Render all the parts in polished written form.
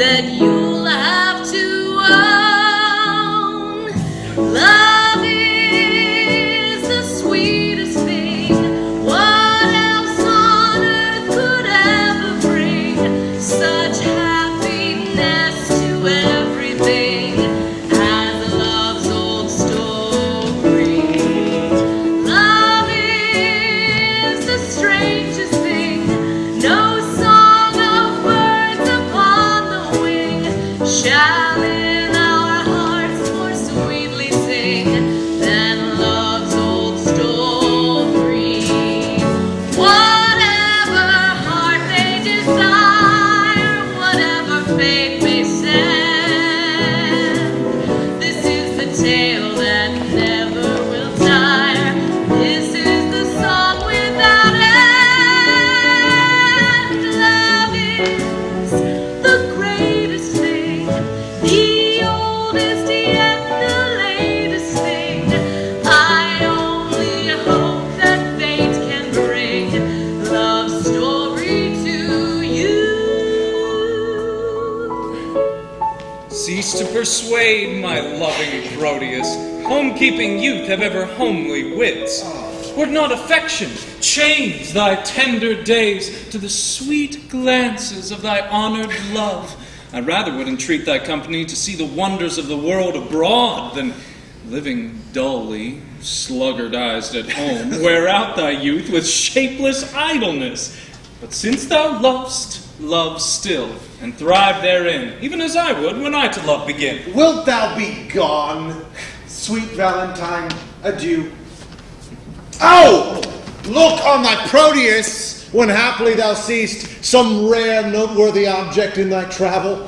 that you'll have to own. Love is the sweetest thing. What else on earth could ever bring such happiness to everything as love's old story? Love is the strangest thing. No song of birds upon the wing shall in our hearts more sweetly sing than love's old story. Whatever heart may desire, whatever fate may send, this is the tale that never will tire. This is the song without end. Love is the greatest thing, the oldest yet the latest thing. I only hope that fate can bring love's story to you. Cease to persuade, my loving Proteus. Home-keeping youth have ever homely wits. Would not affection change thy tender days to the sweet glances of thy honored love? I rather would entreat thy company to see the wonders of the world abroad than living dully, sluggardized at home, wear out thy youth with shapeless idleness. But since thou lovest, love still, and thrive therein, even as I would when I to love begin. Wilt thou be gone, sweet Valentine? Adieu. Oh! Look on thy Proteus, when haply thou seest some rare noteworthy object in thy travel.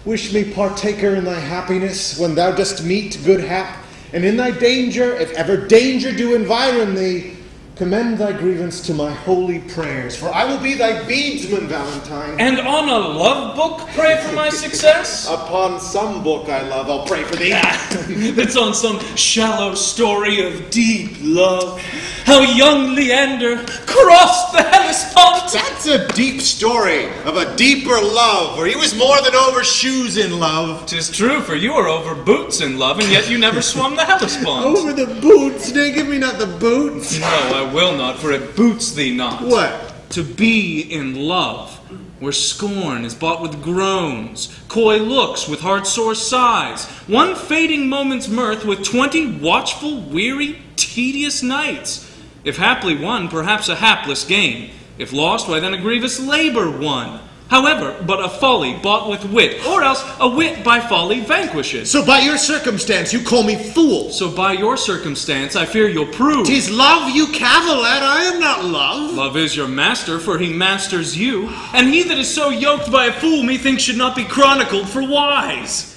Wish me partaker in thy happiness when thou dost meet good hap, and in thy danger, if ever danger do environ thee, commend thy grievance to my holy prayers, for I will be thy beadsman, Valentine. And on a love book pray for my success? Upon some book I love, I'll pray for thee. It's on some shallow story of deep love. How young Leander crossed the Hellespont. That's a deep story of a deeper love, where he was more than over shoes in love. 'Tis true, for you are over boots in love, and yet you never swum the Hellespont. Over the boots? Nay, give me not the boots. No, I will not, for it boots thee not. What? To be in love, where scorn is bought with groans, coy looks with heart-sore sighs, one fading moment's mirth with 20 watchful, weary, tedious nights. If haply won, perhaps a hapless gain. If lost, why then a grievous labor won. However, but a folly bought with wit, or else a wit by folly vanquishes. So by your circumstance you call me fool. So by your circumstance I fear you'll prove. 'Tis love you cavil at, I am not love. Love is your master, for he masters you. And he that is so yoked by a fool, methinks should not be chronicled for wise.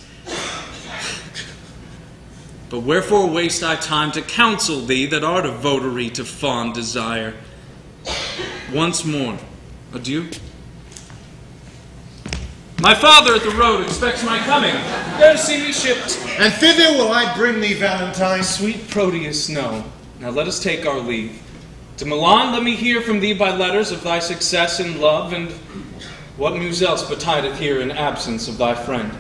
But wherefore waste I time to counsel thee that art a votary to fond desire? Once more, adieu. My father at the road expects my coming. There to see me shipped. And thither will I bring thee, Valentine. Sweet Proteus, no. Now let us take our leave. To Milan let me hear from thee by letters of thy success in love, and what news else betideth here in absence of thy friend.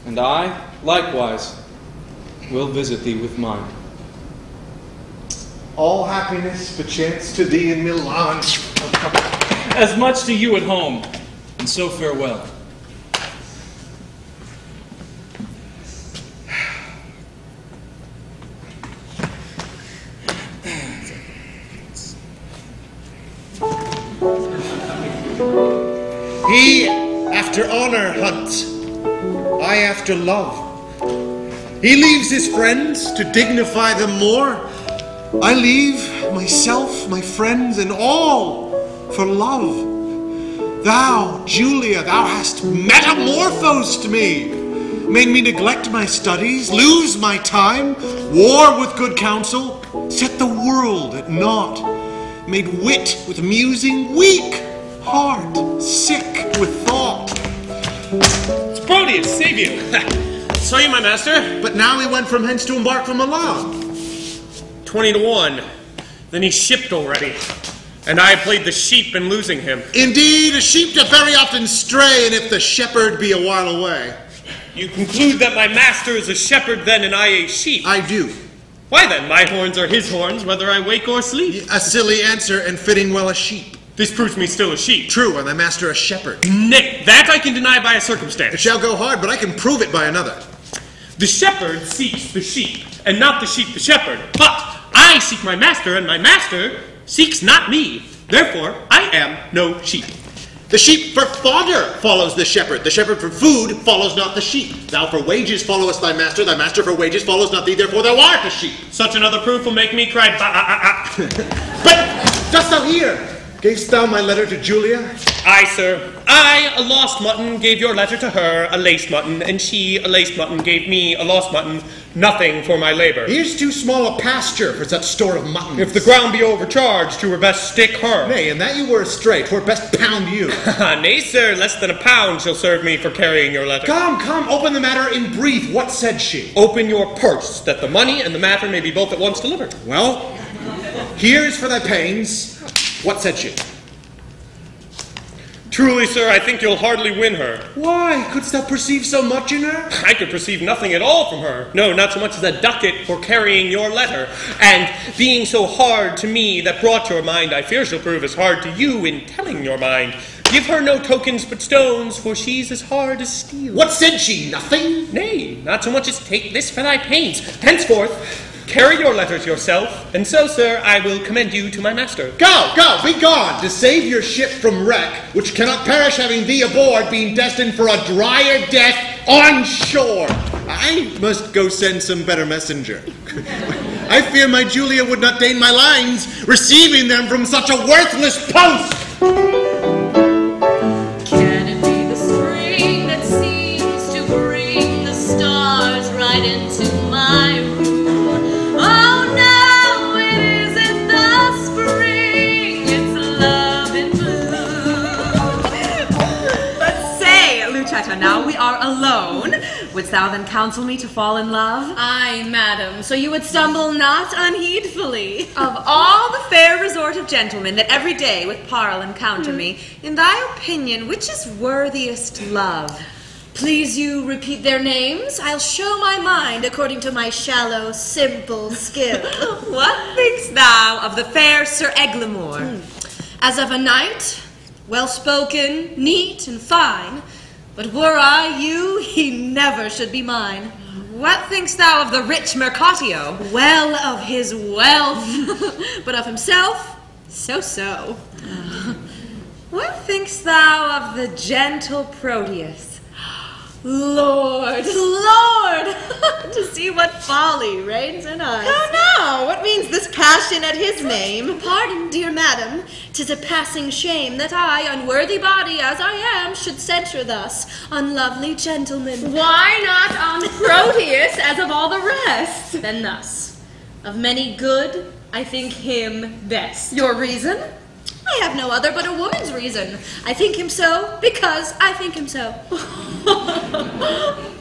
And I, likewise, will visit thee with mine. All happiness perchance to thee in Milan. As much to you at home, and so farewell. He after honor hunts, I after love. He leaves his friends to dignify them more. I leave myself, my friends, and all for love. Thou, Julia, thou hast metamorphosed me, made me neglect my studies, lose my time, war with good counsel, set the world at naught, made wit with musing weak, heart sick with thought. It's Proteus, save you. Saw you, my master. But now he went from hence to embark for Milan. 20 to 1. Then he's shipped already. And I played the sheep in losing him. Indeed, a sheep doth very often stray, and if the shepherd be a while away. You conclude that my master is a shepherd then, and I a sheep? I do. Why then, my horns are his horns, whether I wake or sleep. A silly answer, and fitting well a sheep. This proves me still a sheep. True, and thy master a shepherd. Nay, that I can deny by a circumstance. It shall go hard, but I can prove it by another. The shepherd seeks the sheep, and not the sheep the shepherd. But I seek my master, and my master seeks not me. Therefore, I am no sheep. The sheep for fodder follows the shepherd for food follows not the sheep. Thou for wages followest thy master for wages follows not thee, therefore thou art a sheep. Such another proof will make me cry ba-ah-ah-ah. But dost thou hear? Gavest thou my letter to Julia? Aye, sir. I, a lost mutton, gave your letter to her, a laced mutton, and she, a laced mutton, gave me, a lost mutton, nothing for my labor. Here's too small a pasture for such store of mutton. If the ground be overcharged, 'twere best stick her. Nay, and that you were astray, 'twere best pound you. Nay, sir, less than a pound shall serve me for carrying your letter. Come, open the matter in brief. What said she? Open your purse, that the money and the matter may be both at once delivered. Well, here's for thy pains. What said she? Truly, sir, I think you'll hardly win her. Why? Couldst thou perceive so much in her? I could perceive nothing at all from her. No, not so much as a ducat for carrying your letter. And being so hard to me that brought your mind, I fear she'll prove as hard to you in telling your mind. Give her no tokens but stones, for she's as hard as steel. What said she? Nothing? Nay, not so much as take this for thy pains. Henceforth, carry your letters yourself, and so, sir, I will commend you to my master. Go, be gone, to save your ship from wreck, which cannot perish having thee aboard, being destined for a drier death on shore. I must go send some better messenger. I fear my Julia would not deign my lines, receiving them from such a worthless post. Can it be the spring that seems to bring the stars right into my room? Oh no, it isn't the spring, it's love in bloom. But say, Lucetta, now we are alone. Wouldst thou then counsel me to fall in love? Aye, madam, so you would stumble not unheedfully. Of all the fair resort of gentlemen that every day with parle encounter me, in thy opinion, which is worthiest love? Please you repeat their names? I'll show my mind according to my shallow, simple skill. What thinkst thou of the fair Sir Eglamour? As of a knight, well-spoken, neat, and fine, but were I you, he never should be mine. What thinkst thou of the rich Mercatio? Well of his wealth, but of himself, so-so. What thinkst thou of the gentle Proteus? Lord, to see what folly reigns in us. No, what means this passion at his name? Pardon, dear madam, 'tis a passing shame that I, unworthy body as I am, should censure thus unlovely gentlemen. Why not on Proteus as of all the rest? Then thus, of many good, I think him best. Your reason? I have no other but a woman's reason. I think him so because I think him so.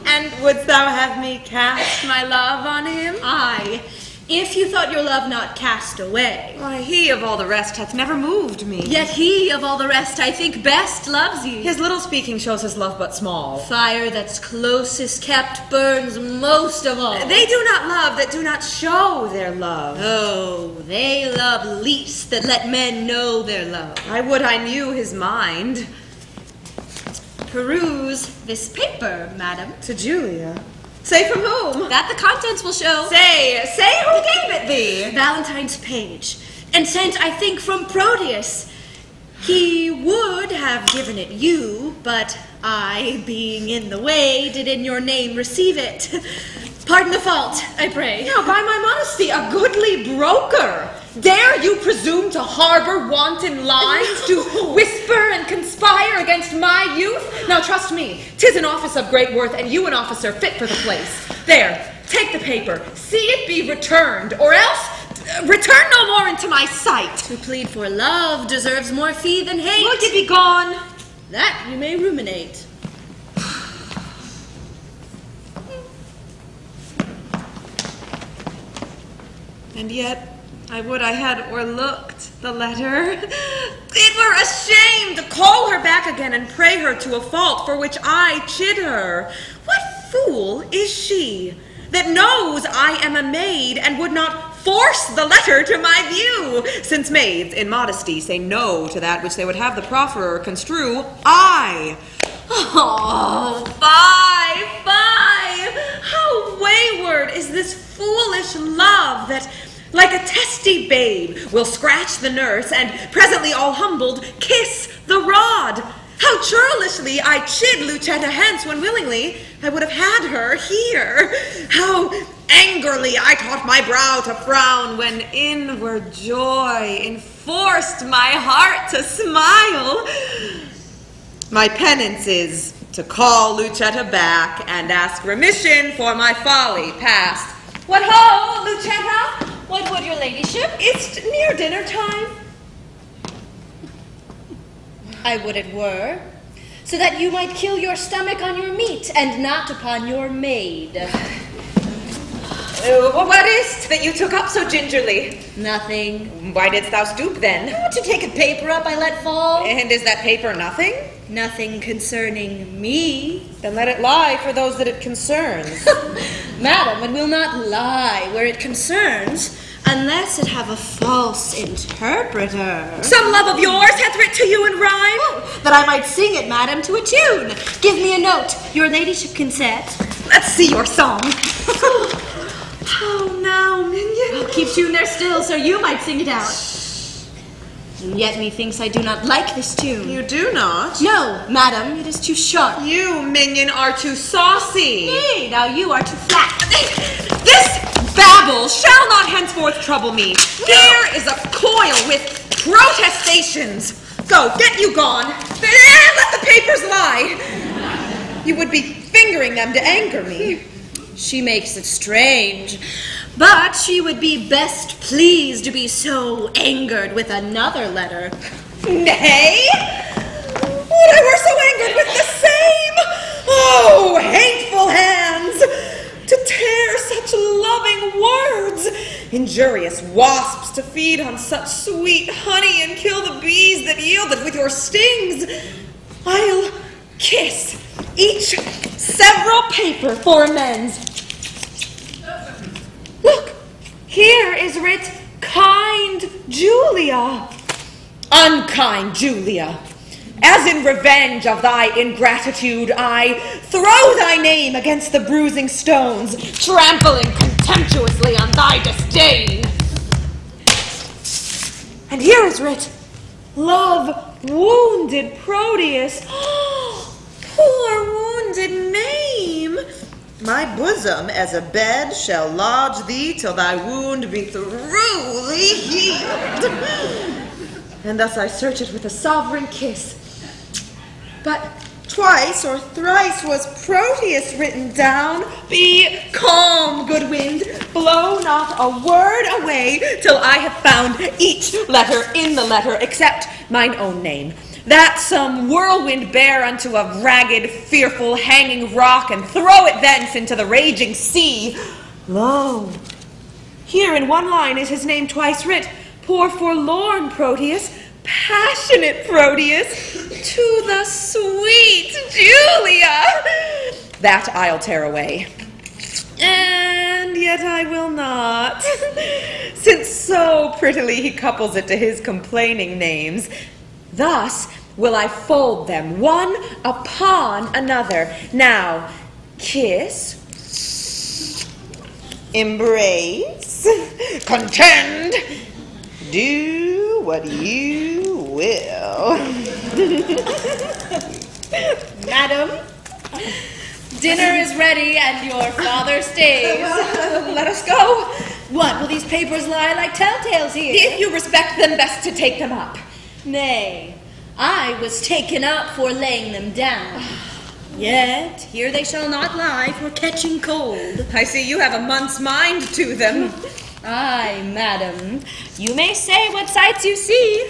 And wouldst thou have me cast my love on him? Aye, if you thought your love not cast away. Why, he of all the rest hath never moved me. Yet he of all the rest I think best loves ye. His little speaking shows his love but small. Fire that's closest kept burns most of all. They do not love that do not show their love. Oh, they love least that let men know their love. I would I knew his mind. Peruse this paper, madam. To Julia. Say from whom? That the contents will show. Say who gave it thee? Valentine's page, and sent, I think, from Proteus. He would have given it you, but I, being in the way, did in your name receive it. Pardon the fault, I pray. Now, by my modesty, a goodly broker. Dare you presume to harbor wanton lines, to whisper and conspire against my youth? Now, trust me, 'tis an office of great worth, and you an officer fit for the place. There, take the paper, see it be returned, or else return no more into my sight. To plead for love deserves more fee than hate. Will ye be gone? That you may ruminate. And yet, I would I had o'erlooked the letter. It were a shame to call her back again and pray her to a fault for which I chid her. What fool is she that knows I am a maid and would not force the letter to my view? Since maids, in modesty, say no to that which they would have the profferer construe, I. Oh, fie! How wayward is this foolish love that, like a testy babe, will scratch the nurse and, presently all humbled, kiss the rod. How churlishly I chid Lucetta hence when willingly I would have had her here. How angrily I taught my brow to frown when inward joy enforced my heart to smile. My penance is to call Lucetta back and ask remission for my folly past. What ho, Lucetta? What would your ladyship? It's near dinner time. I would it were, so that you might kill your stomach on your meat and not upon your maid. What is't that you took up so gingerly? Nothing. Why didst thou stoop then? To take a paper up I let fall. And is that paper nothing? Nothing concerning me. Then let it lie for those that it concerns. Madam, it will not lie where it concerns, unless it have a false interpreter. Some love of yours hath writ to you in rhyme? Oh, that I might sing it, madam, to a tune. Give me a note. Your ladyship consent. Let's see your song. How now, minion? Oh, keep tune there still, so you might sing it out. And yet methinks I do not like this tune. You do not? No, madam, it is too sharp. You, minion, are too saucy. Nay, now you are too flat. This babble shall not henceforth trouble me. Here is a coil with protestations. Go, get you gone. Let the papers lie. You would be fingering them to anger me. She makes it strange, but she would be best pleased to be so angered with another letter. Nay, would I were so angered with the same. Oh, hateful hands, to tear such loving words, injurious wasps to feed on such sweet honey and kill the bees that yield it with your stings. I'll kiss each several paper for amends. Look, here is writ, kind Julia. Unkind Julia, as in revenge of thy ingratitude, I throw thy name against the bruising stones, trampling contemptuously on thy disdain. And here is writ, love wounded Proteus. Poor wounded name. My bosom as a bed shall lodge thee till thy wound be thoroughly healed. And thus I search it with a sovereign kiss. But twice or thrice was Proteus written down. Be calm, good wind. Blow not a word away till I have found each letter in the letter except mine own name, that some whirlwind bear unto a ragged, fearful, hanging rock, and throw it thence into the raging sea. Lo, here in one line is his name twice writ, poor forlorn Proteus, passionate Proteus, to the sweet Julia. That I'll tear away. And yet I will not, since so prettily he couples it to his complaining names. Thus will I fold them one upon another. Now, kiss, embrace, contend, do what you will. Madam, dinner is ready and your father stays. Let us go. What, will these papers lie like telltales here? If you respect them, best to take them up. Nay, I was taken up for laying them down. Yet here they shall not lie for catching cold. I see you have a month's mind to them. Aye, madam, you may say what sights you see.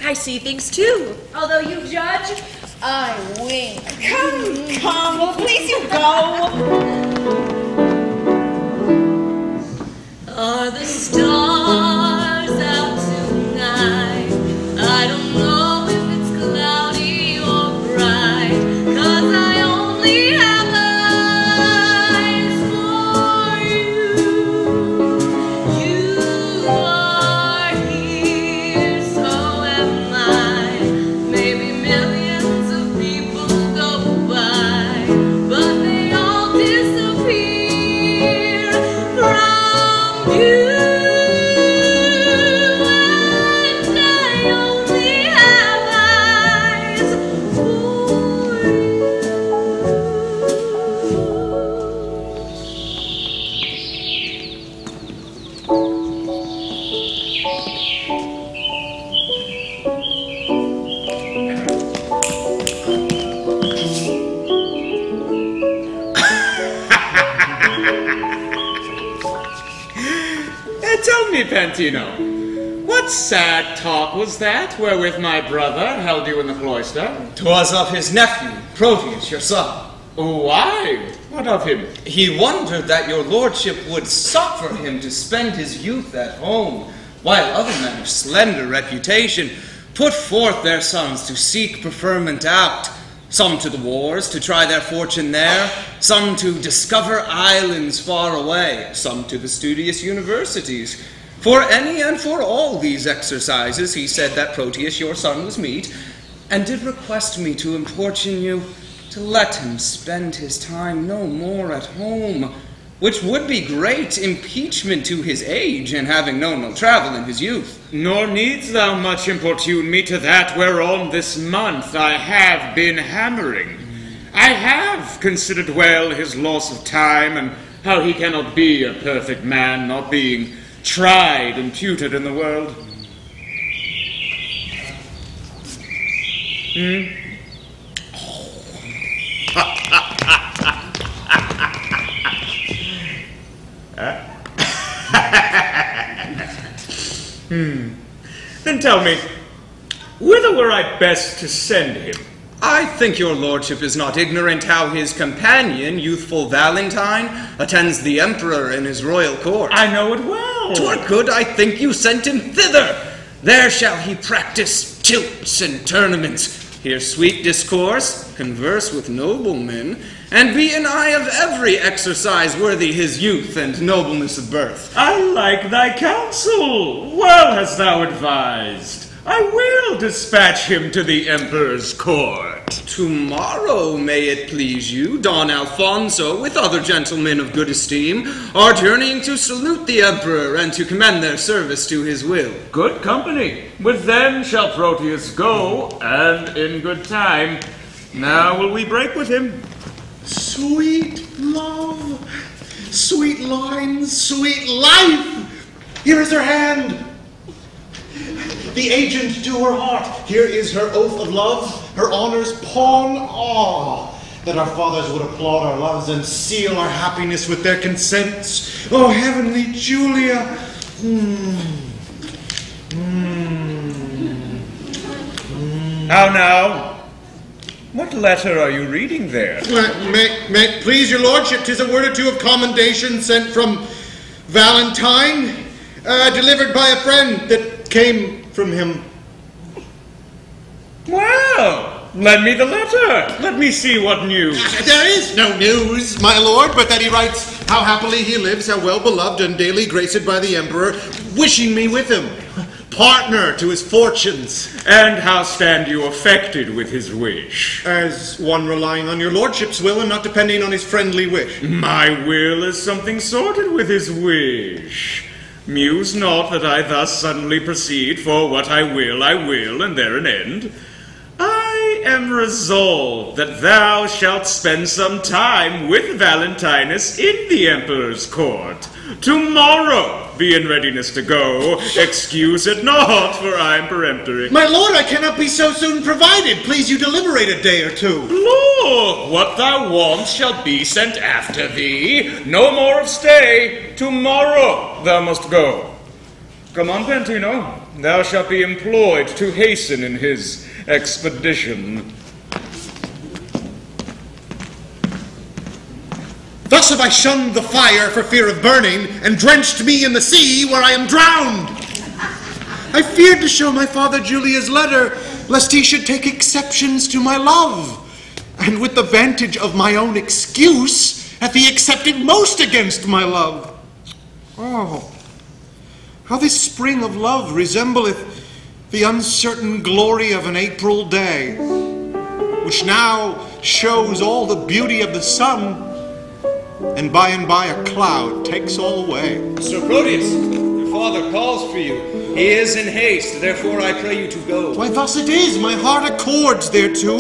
I see things too. Although you judge, I wink. Come, well, please you go. Are the stars Tell me, Panthino, what sad talk was that wherewith my brother held you in the cloister? 'Twas of his nephew, Proteus, your son. Why? What of him? He wondered that your lordship would suffer him to spend his youth at home, while other men of slender reputation put forth their sons to seek preferment out, some to the wars to try their fortune there, some to discover islands far away, some to the studious universities. For any and for all these exercises he said that Proteus your son was meet, and did request me to importune you to let him spend his time no more at home, which would be great impeachment to his age in having known no travel in his youth. Nor needs thou much importune me to that whereon this month I have been hammering. I have considered well his loss of time, and how he cannot be a perfect man, not being tried and tutored in the world. Then tell me, whither were I best to send him? I think your lordship is not ignorant how his companion, youthful Valentine, attends the emperor in his royal court. I know it well. 'Twere good, I think, you sent him thither. There shall he practice tilts and tournaments, hear sweet discourse, converse with noblemen, and be an eye of every exercise worthy his youth and nobleness of birth. I like thy counsel. Well hast thou advised. I will dispatch him to the emperor's court. Tomorrow, may it please you, Don Alfonso, with other gentlemen of good esteem, are journeying to salute the emperor and to commend their service to his will. Good company. With them shall Proteus go, and in good time. Now will we break with him. Sweet love, sweet lines, sweet life. Here is her hand. The agent to her heart. Here is her oath of love, her honor's pawn. Ah, that our fathers would applaud our loves and seal our happiness with their consents. Oh, heavenly Julia. Now, what letter are you reading there? May please your lordship, 'tis a word or two of commendation sent from Valentine, delivered by a friend that came from him. Well, lend me the letter. Let me see what news. There is no news, my lord, but that he writes how happily he lives, how well beloved and daily graced by the emperor, wishing me with him, partner to his fortunes. And how stand you affected with his wish? As one relying on your lordship's will and not depending on his friendly wish. My will is something sorted with his wish. Muse not that I thus suddenly proceed, for what I will, and there an end. I am resolved that thou shalt spend some time with Valentinus in the emperor's court. Tomorrow be in readiness to go. Excuse it not, for I am peremptory. My lord, I cannot be so soon provided. Please you deliberate a day or two. Lord, what thou wants shall be sent after thee. No more of stay. Tomorrow thou must go. Come on, Panthino. Thou shalt be employed to hasten in his expedition. Thus have I shunned the fire for fear of burning, and drenched me in the sea where I am drowned. I feared to show my father Julia's letter, lest he should take exceptions to my love. And with the vantage of my own excuse, hath he accepted most against my love. Oh, how this spring of love resembleth the uncertain glory of an April day, which now shows all the beauty of the sun, and by a cloud takes all away. Sir Proteus, your father calls for you. He is in haste, therefore I pray you to go. Why, thus it is, my heart accords thereto,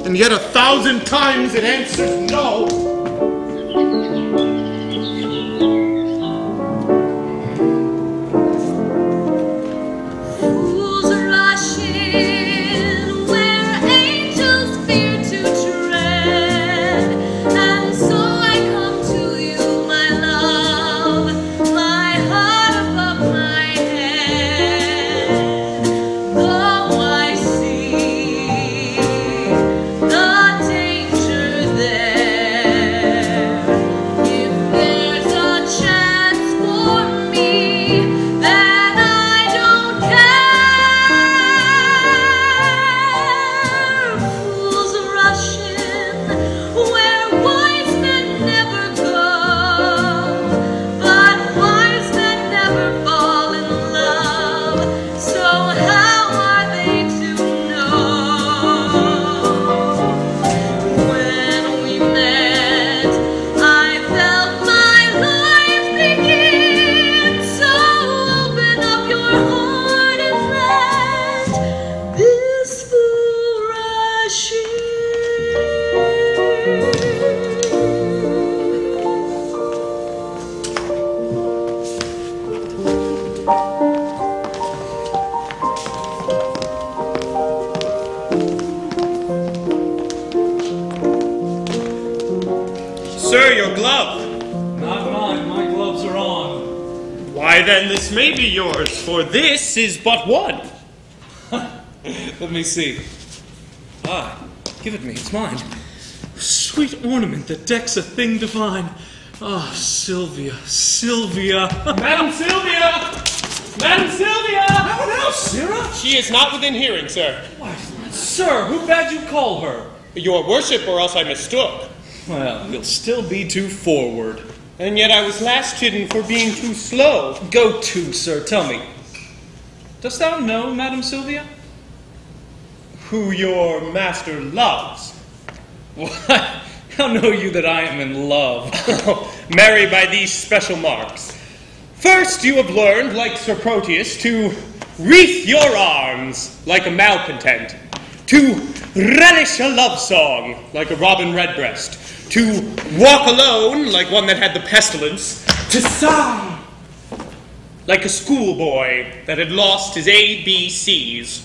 and yet 1,000 times it answers no. And so I come to you, my love, my heart Why then this may be yours, for this is but one. Let me see. Ah, give it me, it's mine. Sweet ornament that decks a thing divine. Ah, Silvia, Silvia. Madam Silvia! Madam Silvia! Now, Sarah? She is not within hearing, sir. Why, sir, who bade you call her? Your worship, or else I mistook. Well, you'll still be too forward. And yet I was last chidden for being too slow. Go to, sir, tell me. Dost thou know, Madam Silvia? Who your master loves. Why, how know you that I am in love? Marry by these special marks. First, you have learned, like Sir Proteus, to wreath your arms like a malcontent, to relish a love song like a robin redbreast, to walk alone like one that had the pestilence, to sigh like a schoolboy that had lost his ABCs.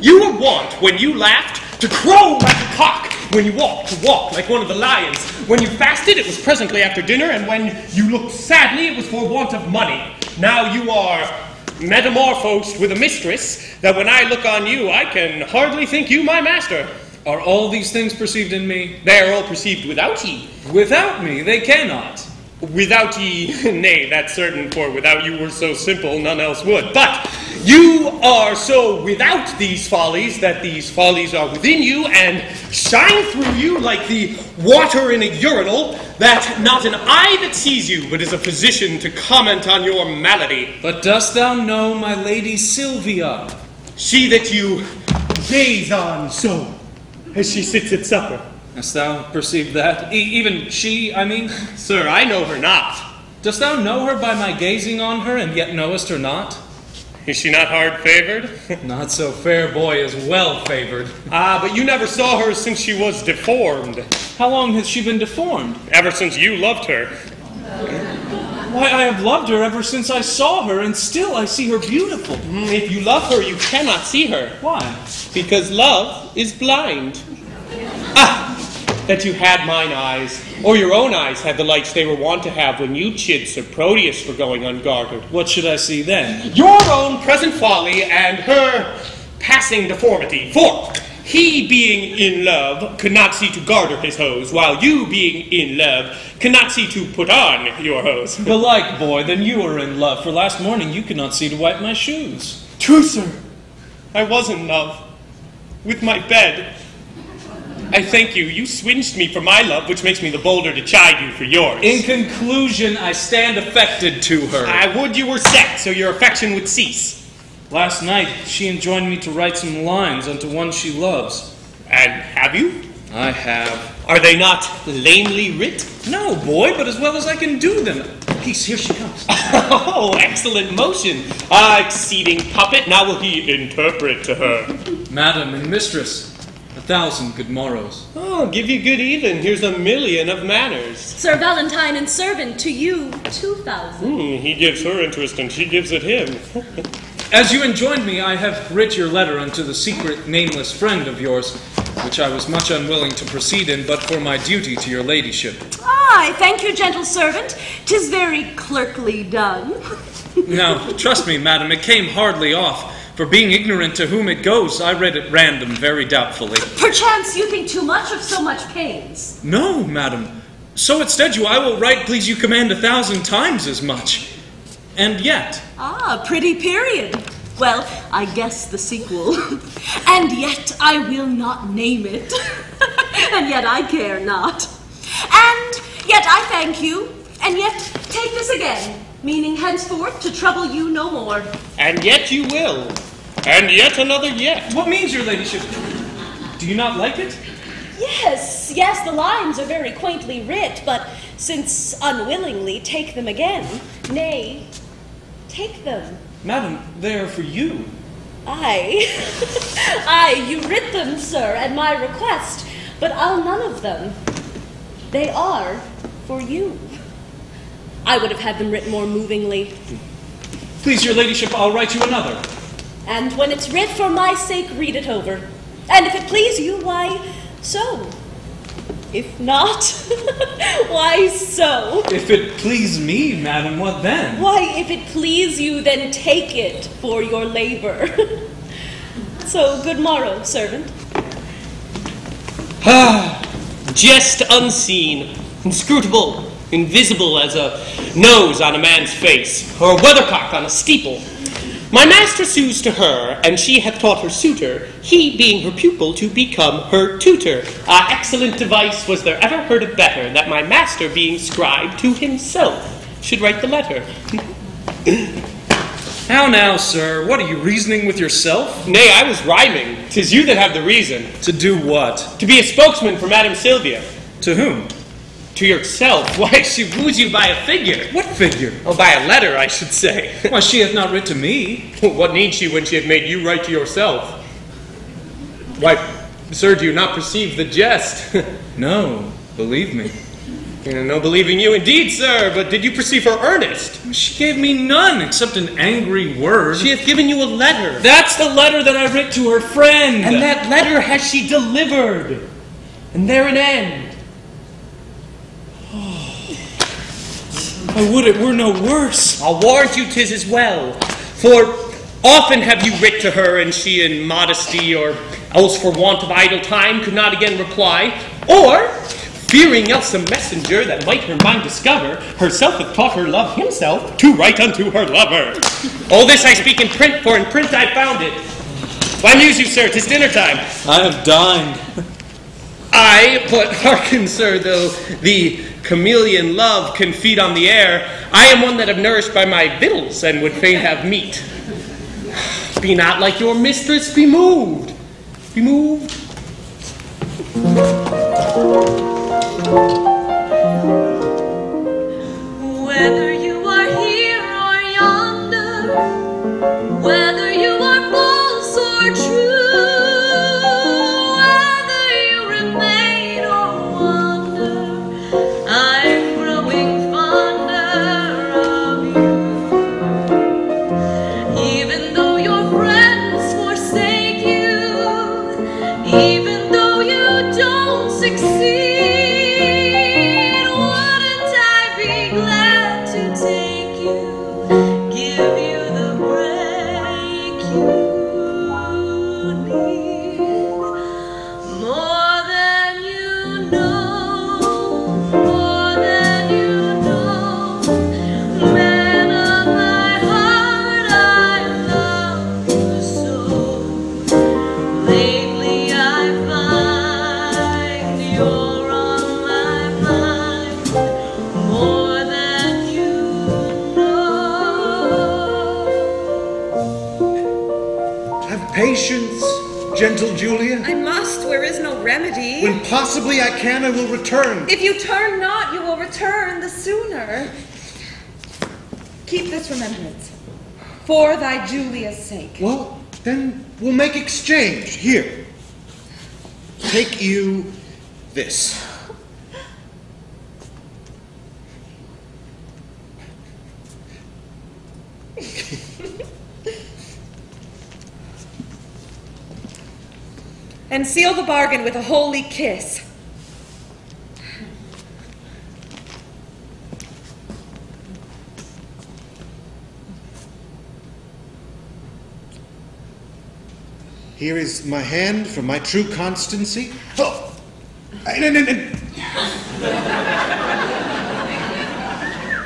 You were wont, when you laughed, to crow like a cock, when you walked, to walk like one of the lions. When you fasted, it was presently after dinner, and when you looked sadly, it was for want of money. Now you are metamorphosed with a mistress, that when I look on you, I can hardly think you my master. Are all these things perceived in me? They are all perceived without ye. Without me, they cannot. Without ye, nay, that's certain, for without you were so simple, none else would. But you are so without these follies, that these follies are within you, and shine through you like the water in a urinal, that not an eye that sees you, but is a physician to comment on your malady. But dost thou know my lady Silvia? She that you gaze on so, as she sits at supper. Hast thou perceived that? Even she, I mean? Sir, I know her not. Dost thou know her by my gazing on her, and yet knowest her not? Is she not hard-favored? Not so fair, boy, as well-favored. Ah, but you never saw her since she was deformed. How long has she been deformed? Ever since you loved her. Why, I have loved her ever since I saw her, and still I see her beautiful. If you love her, you cannot see her. Why? Because love is blind. Ah! That you had mine eyes, or your own eyes had the lights they were wont to have when you chid Sir Proteus for going unguarded. What should I see then? Your own present folly and her passing deformity. For he, being in love, could not see to garter his hose, while you, being in love, cannot see to put on your hose. Belike, boy, then you are in love, for last morning you could not see to wipe my shoes. True, sir. I was in love. With my bed. I thank you. You swinged me for my love, which makes me the bolder to chide you for yours. In conclusion, I stand affected to her. I would you were set, so your affection would cease. Last night, she enjoined me to write some lines unto one she loves. And have you? I have. Are they not lamely writ? No, boy, but as well as I can do them. Peace, here she comes. Oh, excellent motion. Ah, exceeding puppet. Now will he interpret to her. Madam and mistress, 1,000 good morrows. Oh, give you good even. Here's 1,000,000 of manners. Sir Valentine and servant, to you 2,000. He gives her interest and she gives it him. As you enjoined me, I have writ your letter unto the secret nameless friend of yours, which I was much unwilling to proceed in, but for my duty to your ladyship. Ay, thank you, gentle servant. 'Tis very clerkly done. Now, trust me, madam, it came hardly off. For being ignorant to whom it goes, I read at random very doubtfully. Perchance you think too much of so much pains. No, madam. So instead you, I will write, please you command 1,000 times as much. And yet. Ah, pretty period. Well, I guess the sequel. And yet I will not name it. And yet I care not. And yet I thank you. And yet take this again, meaning henceforth to trouble you no more. And yet you will. And yet another yet. What means your ladyship? Do you not like it? Yes, yes, the lines are very quaintly writ, but since unwillingly, take them again. Nay, take them. Madam, they are for you. Aye. Aye, you writ them, sir, at my request, but I'll none of them. They are for you. I would have had them written more movingly. Please, your ladyship, I'll write you another. And when it's writ for my sake, read it over. And if it please you, why, so. If not, why so? If it please me, madam, what then? Why, if it please you, then take it for your labor. So, good morrow, servant. Jest unseen, inscrutable, invisible as a nose on a man's face, or a weathercock on a steeple. My master sues to her, and she hath taught her suitor, he being her pupil, to become her tutor. Excellent device, was there ever heard of better, that my master, being scribe, to himself should write the letter. How now, sir? What, are you reasoning with yourself? Nay, I was rhyming. 'Tis you that have the reason. To do what? To be a spokesman for Madame Silvia. To whom? To yourself. Why, she woos you by a figure. What figure? Oh, by a letter, I should say. Why, she hath not writ to me. What needs she when she hath made you write to yourself? Why, sir, do you not perceive the jest? No, believe me. No believing you indeed, sir, but did you perceive her earnest? She gave me none, except an angry word. She hath given you a letter. That's the letter that I writ to her friend. And that letter has she delivered. And there an end. I would it were no worse. I'll warrant you 'tis as well. For often have you writ to her, and she in modesty, or else for want of idle time, could not again reply, or, fearing else a messenger that might her mind discover, herself hath taught her love himself to write unto her lover. All this I speak in print, for in print I found it. Why muse you, sir? 'Tis dinner time. I have dined. But hearken, sir, though the chameleon love can feed on the air, I am one that have nourished by my victuals, and would fain have meat. Be not like your mistress, be moved. Be moved. Whether you are here or yonder, whether you are false or true, even though you don't succeed, wouldn't I be glad to take you, give you the break you need, more than you know, more than you know, man of my heart, I love you so. Lately I find you're on my mind, more than you know. Have patience, gentle Julia. I must, where is no remedy. When possibly I can, I will return. If you turn not, you will return the sooner. Keep this remembrance, for thy Julia's sake. Well, then we'll make exchange. Here. Take you this. And seal the bargain with a holy kiss. Here is my hand for my true constancy. Oh.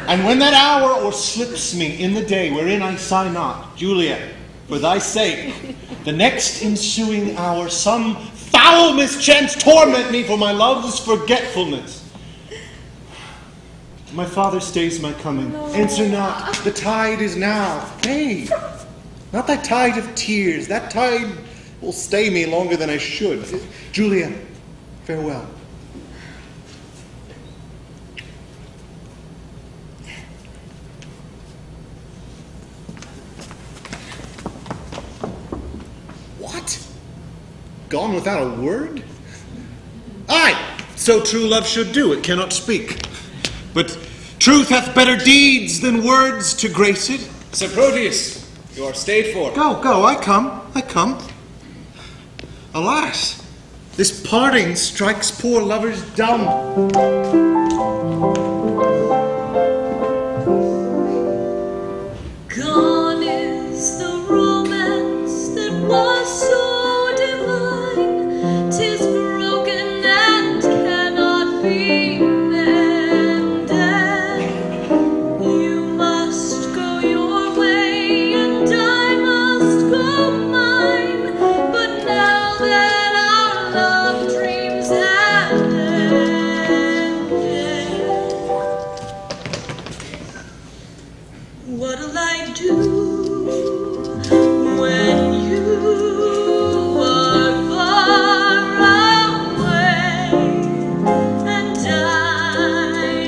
And when that hour o'erslips me in the day wherein I sigh not, Julia, for thy sake, the next ensuing hour some foul mischance torment me for my love's forgetfulness. My father stays my coming. No. Answer not. The tide is now. Nay, not that tide of tears. That tide will stay me longer than I should. Julia, farewell. What? Gone without a word? Aye, so true love should do, it cannot speak. But truth hath better deeds than words to grace it. Sir Proteus, you are stayed for. Go, I come. Alas, This parting strikes poor lovers dumb. Gone is the romance that was so divine. 'Tis broken and cannot be mended. You must go your way and I must go mine. But now that our love dreams have ended, what'll I do when you are far away and I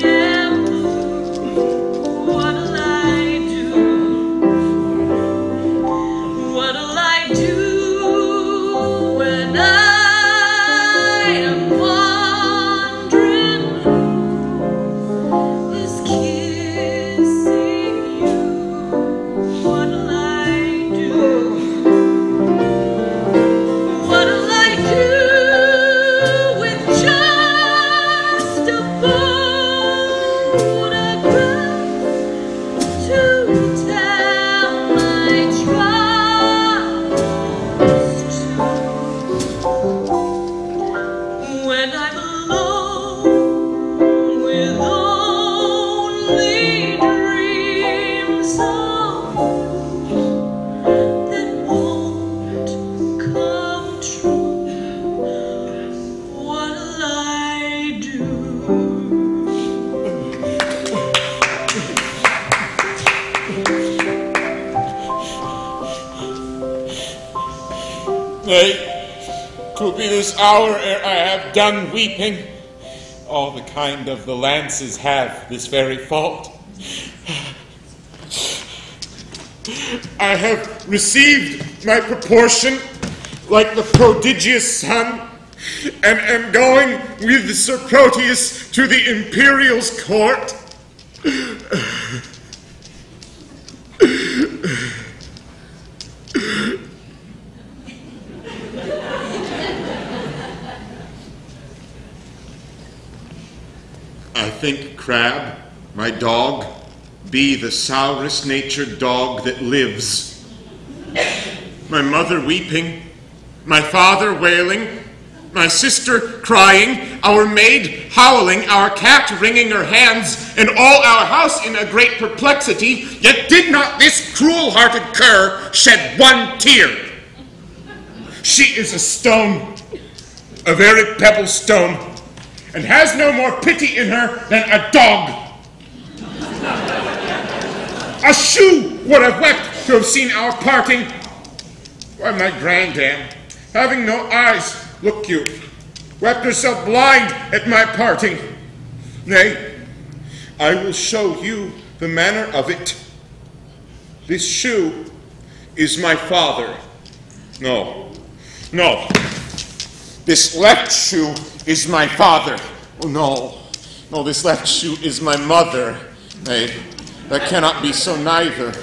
am blue? What'll I do? What'll I do when I am wandering blue? Is kissing you. What'll I do? What'll I do with just a photograph to tell my troubles to? When I'm alone with only dreams of you that won't come true, what'll I do? Nay, 'twill be this hour ere I have done weeping. All the kind of the lances have this very fault. I have received my proportion like the prodigious sun, and am going with Sir Proteus to the Imperial's court. I think Crab, my dog, be the sourest natured dog that lives. My mother weeping, my father wailing, my sister crying, our maid howling, our cat wringing her hands, and all our house in a great perplexity, yet did not this cruel-hearted cur shed one tear. She is a stone, a very pebble stone, and has no more pity in her than a dog. A shoe would have wept to have seen our parting. Why, my grandam, having no eyes, look you, wept herself blind at my parting. Nay, I will show you the manner of it. This shoe is my father. No, no. This left shoe is my father. Oh, no. No, this left shoe is my mother. Nay, that cannot be so neither.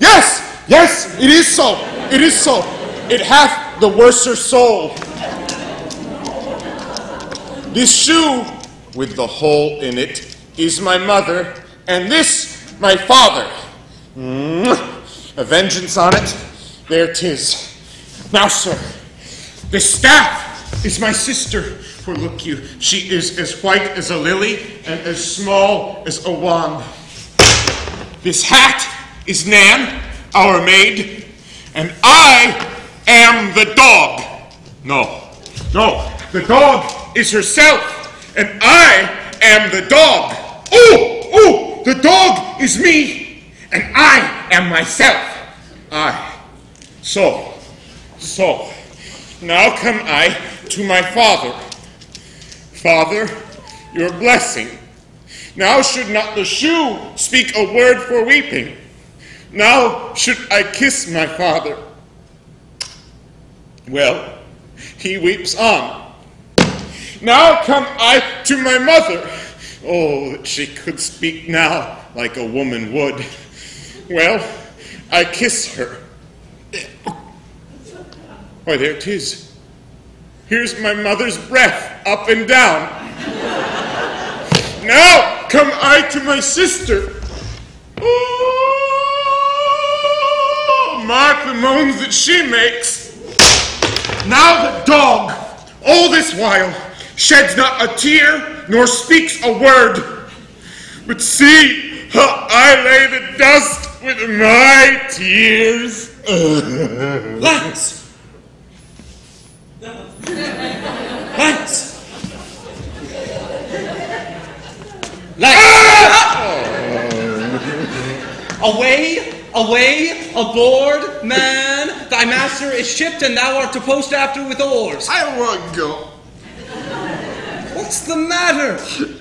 Yes! Yes, it is so. It is so. It hath the worser soul. This shoe, with the hole in it, is my mother, and this my father. A vengeance on it, there 'tis. Now, sir, this staff is my sister, for look you, she is as white as a lily and as small as a wand. This hat is Nan, our maid, and I am the dog. No, no, the dog is herself, and I am the dog. Oh, the dog is me, and I am myself. So, now come I to my father. Father, your blessing. Now should not the shoe speak a word for weeping. Now should I kiss my father. Well, he weeps on. Now come I to my mother. Oh, that she could speak now like a woman would. Well, I kiss her. Why, there 'tis. Here's my mother's breath up and down. Now come I to my sister. Oh, mark the moans that she makes. Now the dog, all this while, sheds not a tear, nor speaks a word. But see how I lay the dust with my tears. Launce! Launce! Away, aboard, man! Thy master is shipped, and thou art to post after with oars. I won't go. What's the matter?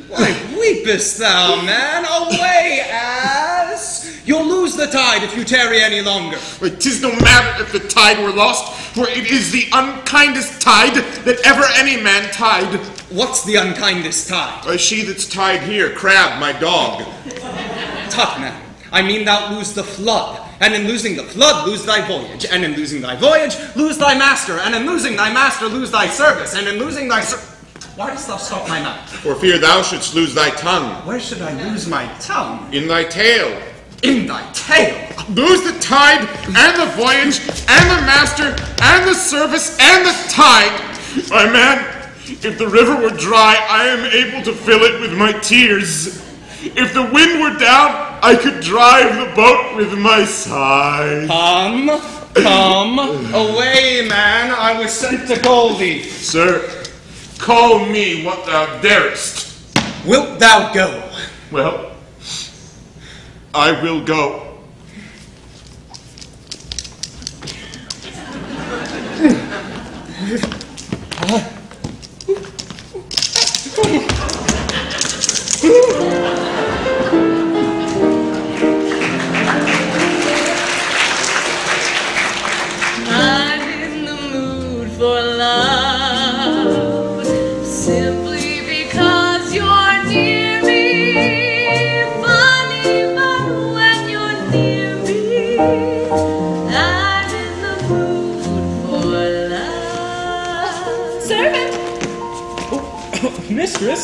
Why weepest thou, man? Away, ass! You'll lose the tide if you tarry any longer. But 'tis no matter if the tide were lost, for it is the unkindest tide that ever any man tied. What's the unkindest tide? She that's tied here, Crab, my dog. Tut, man. I mean thou lose the flood, and in losing the flood lose thy voyage, and in losing thy voyage lose thy master, and in losing thy master lose thy service, and in losing thy Why dost thou stop my mouth? For fear thou shouldst lose thy tongue. Where should I lose my tongue? In thy tail. In thy tail? Lose the tide, and the voyage, and the master, and the service, and the tide. My man, if the river were dry, I am able to fill it with my tears. If the wind were down, I could drive the boat with my sigh. Come, away, man. I was sent to call thee. Sir, call me what thou darest. Wilt thou go? Well, I will go. I'm in the mood for love, simply because you're near me. Funny, but when you're near me, I'm in the mood for love. Servant! Mistress?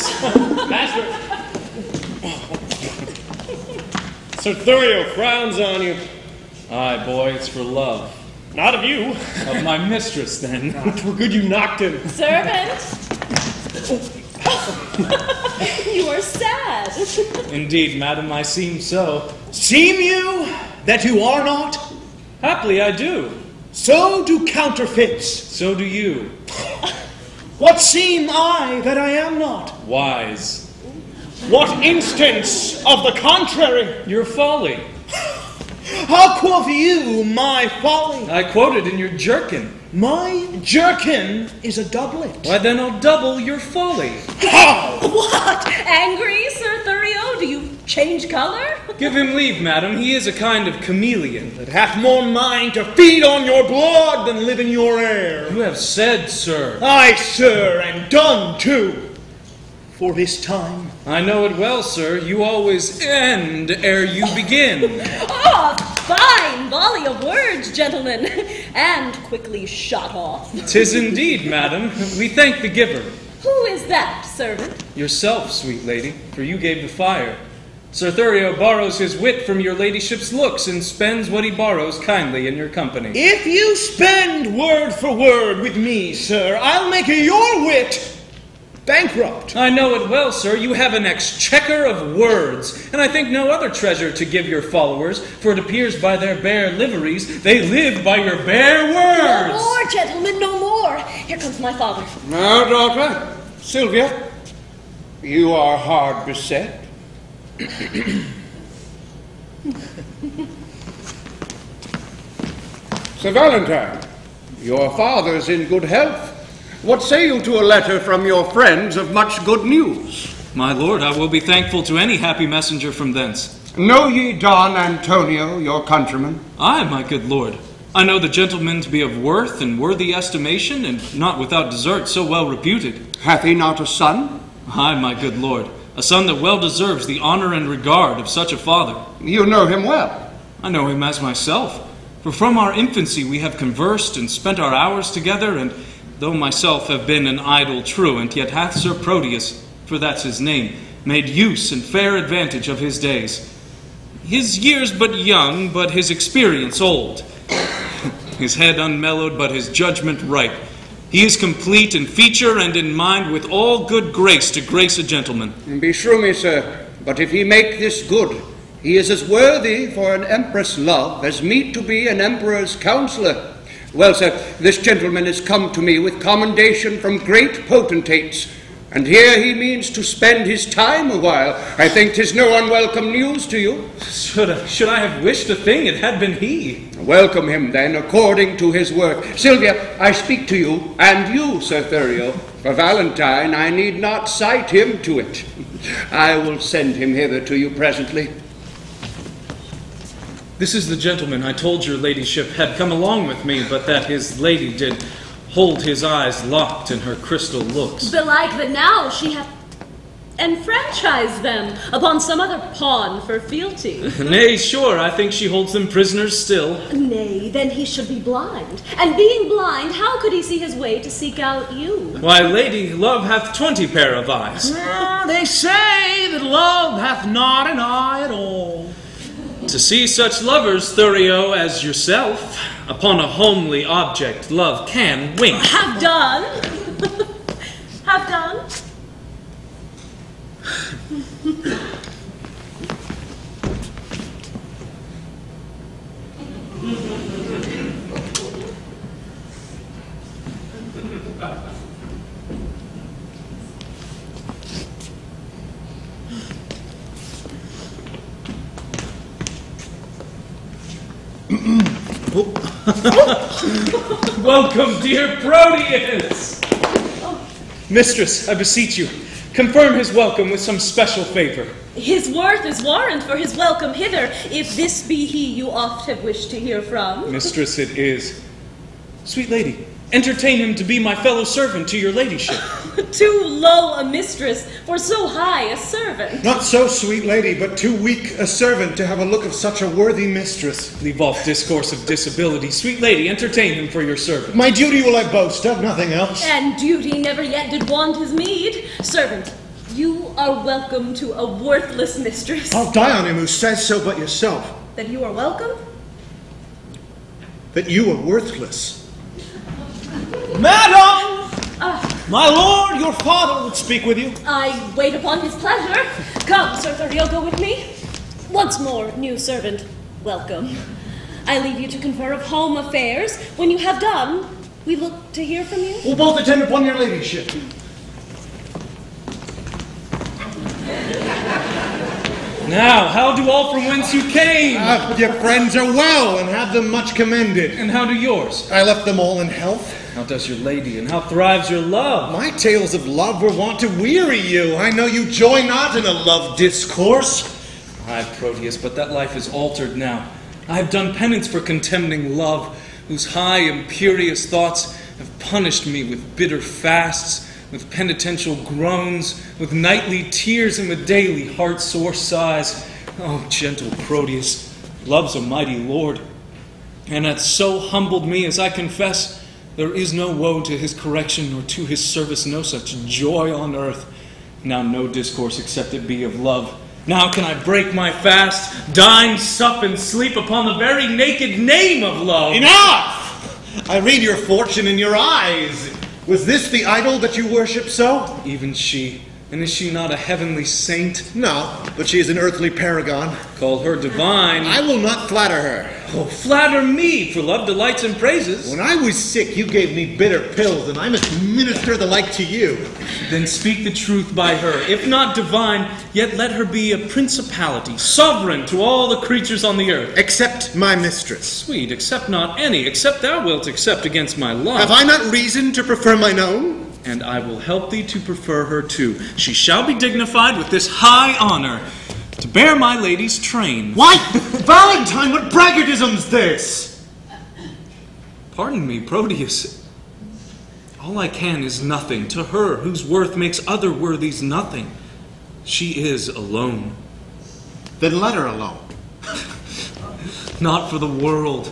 Master? Sir Thurio frowns on you. Aye, boy, it's for love. Not of you. Of my mistress, then. Twere good you knocked him. Servant! You are sad. Indeed, madam, I seem so. Seem you that you are not? Haply I do. So do counterfeits. So do you. What seem I that I am not? Wise. What instance of the contrary? Your folly. How quoth you my folly? I quoted in your jerkin. My jerkin is a doublet. Why, then I'll double your folly. How? What? Angry, Sir Thurio? Do you change color? Give him leave, madam. He is a kind of chameleon. That hath more mind to feed on your blood than live in your air. You have said, sir. Aye, sir, and done too. For this time. I know it well, sir. You always end ere you begin. Oh, fine volley of words, gentlemen, and quickly shot off. 'Tis indeed, madam. We thank the giver. Who is that, servant? Yourself, sweet lady, for you gave the fire. Sir Thurio borrows his wit from your ladyship's looks and spends what he borrows kindly in your company. If you spend word for word with me, sir, I'll make your wit bankrupt. I know it well, sir. You have an exchequer of words, and I think no other treasure to give your followers, for it appears by their bare liveries they live by your bare words. No more, gentlemen, no more. Here comes my father. Now, daughter, Silvia, you are hard beset. Sir Valentine, your father's in good health. What say you to a letter from your friends of much good news? My lord, I will be thankful to any happy messenger from thence. Know ye Don Antonio, your countryman? Aye, my good lord. I know the gentleman to be of worth and worthy estimation, and not without desert so well reputed. Hath he not a son? Aye, my good lord. A son that well deserves the honor and regard of such a father. You know him well. I know him as myself. For from our infancy we have conversed and spent our hours together, and though myself have been an idle truant, yet hath Sir Proteus, for that's his name, made use and fair advantage of his days. His years but young, but his experience old. His head unmellowed, but his judgment ripe. He is complete in feature and in mind, with all good grace to grace a gentleman. Beshrew me, sir, but if he make this good, he is as worthy for an empress' love as meet to be an emperor's counsellor. Well, sir, this gentleman is come to me with commendation from great potentates, and here he means to spend his time a while. I think 'tis no unwelcome news to you. Should I have wished a thing, it had been he. Welcome him, then, according to his work. Silvia, I speak to you, and you, Sir Thurio. For Valentine, I need not cite him to it. I will send him hither to you presently. This is the gentleman I told your ladyship had come along with me, but that his lady did hold his eyes locked in her crystal looks. Belike that now she hath enfranchised them upon some other pawn for fealty. Nay, sure, I think she holds them prisoners still. Nay, then he should be blind. And being blind, how could he see his way to seek out you? Why, lady, love hath 20 pair of eyes. They say that love hath not an eye at all. To see such lovers, Thurio, as yourself, upon a homely object, love can wink. Have done. Have done. Welcome, dear Proteus! Mistress, I beseech you, confirm his welcome with some special favor. His worth is warrant for his welcome hither, if this be he you oft have wished to hear from. Mistress, it is. Sweet lady, entertain him to be my fellow servant to your ladyship. Too low a mistress for so high a servant. Not so, sweet lady, but too weak a servant to have a look of such a worthy mistress. Leave off discourse of disability. Sweet lady, entertain him for your servant. My duty will I boast of, nothing else. And duty never yet did want his meed. Servant, you are welcome to a worthless mistress. I'll die on him who says so but yourself. That you are welcome? That you are worthless. Madam! My lord, your father would speak with you. I wait upon his pleasure. Come, Sir Thurio, go with me. Once more, new servant, welcome. I leave you to confer of home affairs. When you have done, we look to hear from you. We'll both attend upon your ladyship. Now, how do all from whence you came? Your friends are well, and have them much commended. And how do yours? I left them all in health. How does your lady, and how thrives your love? My tales of love were wont to weary you. I know you joy not in a love discourse. Ay, Proteus, but that life is altered now. I have done penance for contemning love, whose high imperious thoughts have punished me with bitter fasts, with penitential groans, with nightly tears, and with daily heart-sore sighs. Oh, gentle Proteus, love's a mighty lord, and hath so humbled me, as I confess, there is no woe to his correction, nor to his service no such joy on earth. Now no discourse except it be of love. Now can I break my fast, dine, sup, and sleep upon the very naked name of love. Enough! I read your fortune in your eyes. Was this the idol that you worship so? Even she. And is she not a heavenly saint? No, but she is an earthly paragon. Call her divine. I will not flatter her. Oh, flatter me, for love delights in praises. When I was sick, you gave me bitter pills, and I must minister the like to you. Then speak the truth by her. If not divine, yet let her be a principality, sovereign to all the creatures on the earth. Except my mistress. Sweet, accept not any, except thou wilt accept against my love. Have I not reason to prefer mine own? And I will help thee to prefer her too. She shall be dignified with this high honor, to bear my lady's train. Why, Valentine, what braggartism's this? Pardon me, Proteus. All I can is nothing to her whose worth makes other worthies nothing. She is alone. Then let her alone. Not for the world.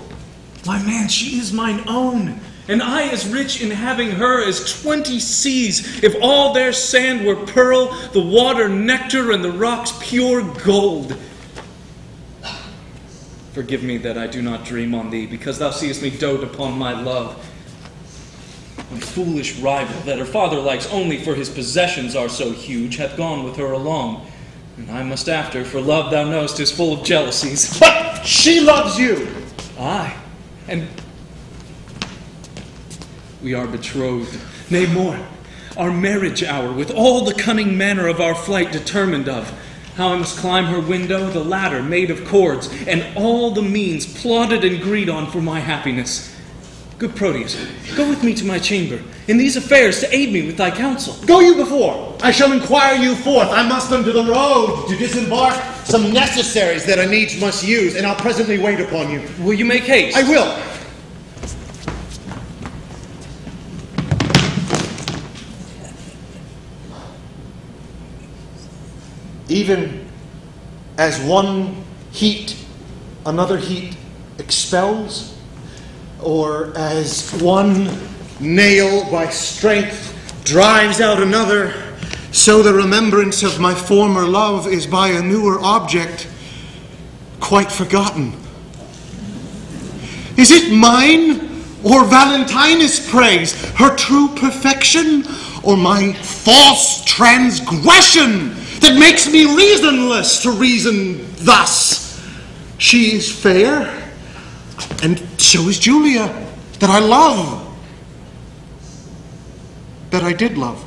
Why, man, she is mine own. and I as rich in having her as 20 seas, if all their sand were pearl, the water nectar, and the rocks pure gold. Forgive me that I do not dream on thee, because thou seest me dote upon my love. My foolish rival, that her father likes only for his possessions are so huge, hath gone with her along. And I must after, for love, thou know'st, is full of jealousies. But she loves you! Aye, and we are betrothed. Nay, more, our marriage hour, with all the cunning manner of our flight determined of. How I must climb her window, the ladder made of cords, and all the means plotted and agreed on for my happiness. Good Proteus, go with me to my chamber, in these affairs to aid me with thy counsel. Go you before. I shall inquire you forth. I must unto the road to disembark some necessaries that I needs must use, and I'll presently wait upon you. Will you make haste? I will. Even as one heat another heat expels, or as one nail by strength drives out another, so the remembrance of my former love is by a newer object quite forgotten. Is it mine or Valentina's praise, her true perfection, or my false transgression that makes me reasonless to reason thus? She is fair, and so is Julia, that I love, that I did love.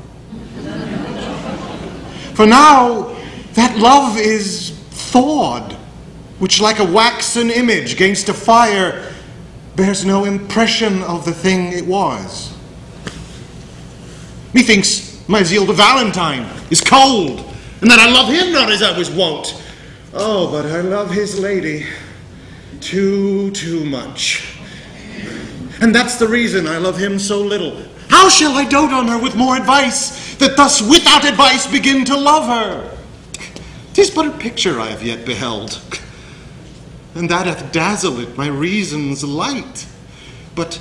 For now, that love is thawed, which like a waxen image gainst a fire bears no impression of the thing it was. Methinks my zeal to Valentine is cold, and that I love him not as I was wont. Oh, but I love his lady too much. And that's the reason I love him so little. How shall I dote on her with more advice, that thus without advice begin to love her? 'Tis but a picture I have yet beheld, and that hath dazzled my reason's light. But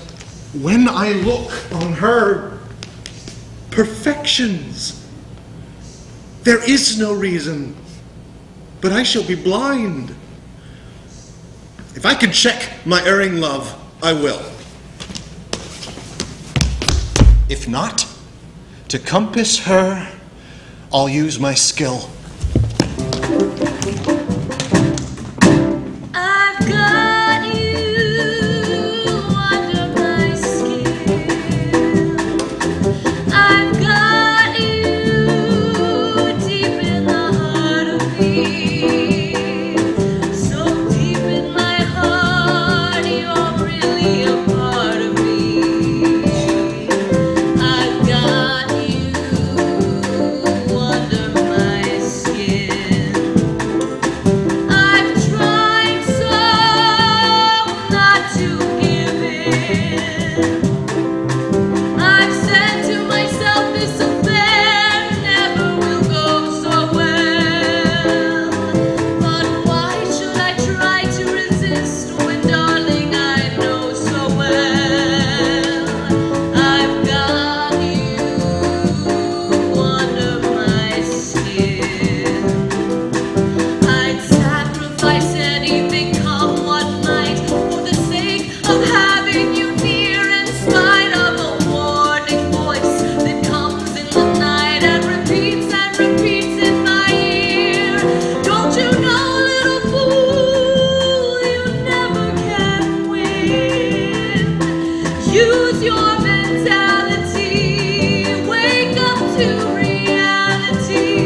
when I look on her perfections, there is no reason, but I shall be blind. If I can check my erring love, I will. If not, to compass her, I'll use my skill. I've got you under my skin. I've got you deep in the heart of me. So deep in my heart, you're really a part of me. I've got you under my skin. I've tried so not to give in. I've said to myself, this affair never will go so well. But why should I try to resist when, darling, I know so well I've got you under my skin. I'd sacrifice anything, come what might, for the sake of having you near, in spite of a warning voice that comes in the night and repeats in my ear. Don't you know, little fool, you never can win. Use your mentality, wake up to reality.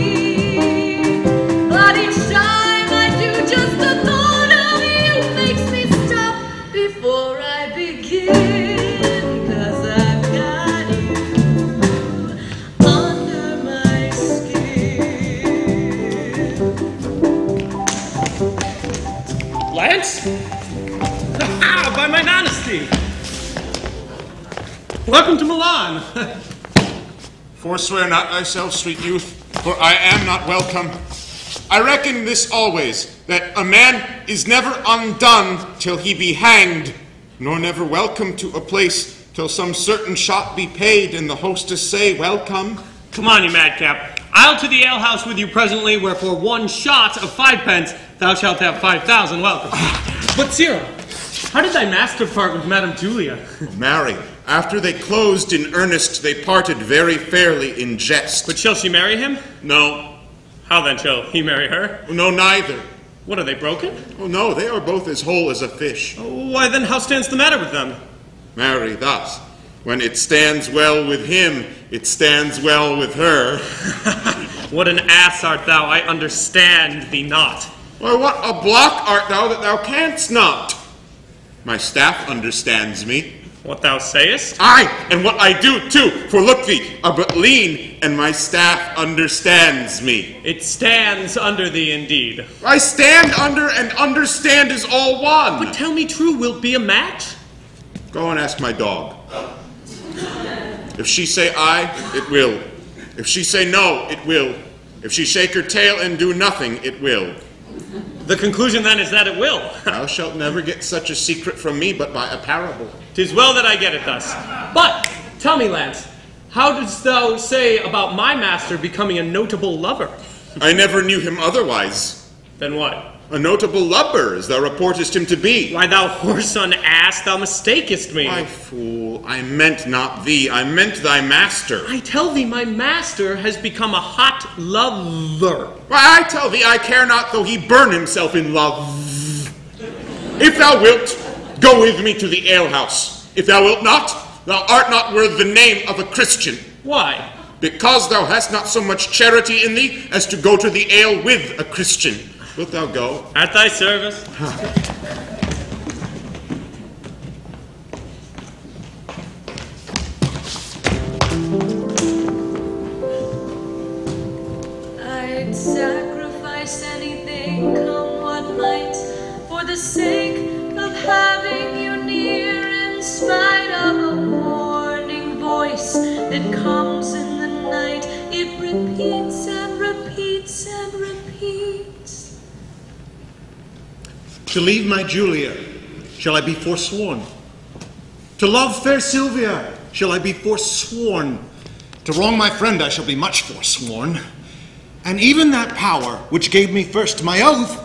But each time I do, just the thought of you makes me stop before I begin. 'Cause I've got you under my skin. Lance? Ha-ha, by mine honesty! Welcome to Milan. Forswear not thyself, sweet youth, for I am not welcome. I reckon this always, that a man is never undone till he be hanged, nor never welcome to a place till some certain shot be paid and the hostess say, welcome. Come on, you madcap. I'll to the alehouse with you presently, where for 1 shot of 5 pence thou shalt have 5,000 welcome. But, Cyril, how did thy master part with Madame Julia? Marry. After they closed in earnest, they parted very fairly in jest. But shall she marry him? No. How then shall he marry her? No, neither. What, are they broken? Oh, no, they are both as whole as a fish. Why then, how stands the matter with them? Marry, thus. When it stands well with him, it stands well with her. What an ass art thou, I understand thee not. Why, what a block art thou that thou canst not? My staff understands me. What thou sayest? Aye, and what I do too, for look thee, are but lean, and my staff understands me. It stands under thee indeed. I stand under, and understand is all one. But tell me true, wilt be a match? Go and ask my dog. If she say aye, it will. If she say no, it will. If she shake her tail and do nothing, it will. The conclusion then is that it will. Thou shalt never get such a secret from me but by a parable. 'Tis well that I get it thus. But, tell me, Launce, how didst thou say about my master becoming a notable lover? I never knew him otherwise. Then what? A notable lubber, as thou reportest him to be. Why, thou whoreson ass, thou mistakest me. Why, fool, I meant not thee, I meant thy master. I tell thee, my master has become a hot lover. Why, I tell thee, I care not though he burn himself in love. If thou wilt, go with me to the alehouse. If thou wilt not, thou art not worth the name of a Christian. Why? Because thou hast not so much charity in thee as to go to the ale with a Christian. Wilt thou go? At thy service. I'd sacrifice anything, come what might, for the sake of having you near, in spite of a warning voice that comes in the night. It repeats and repeats and repeats. To leave my Julia, shall I be forsworn? To love fair Silvia, shall I be forsworn? To wrong my friend, I shall be much forsworn. And even that power, which gave me first my oath,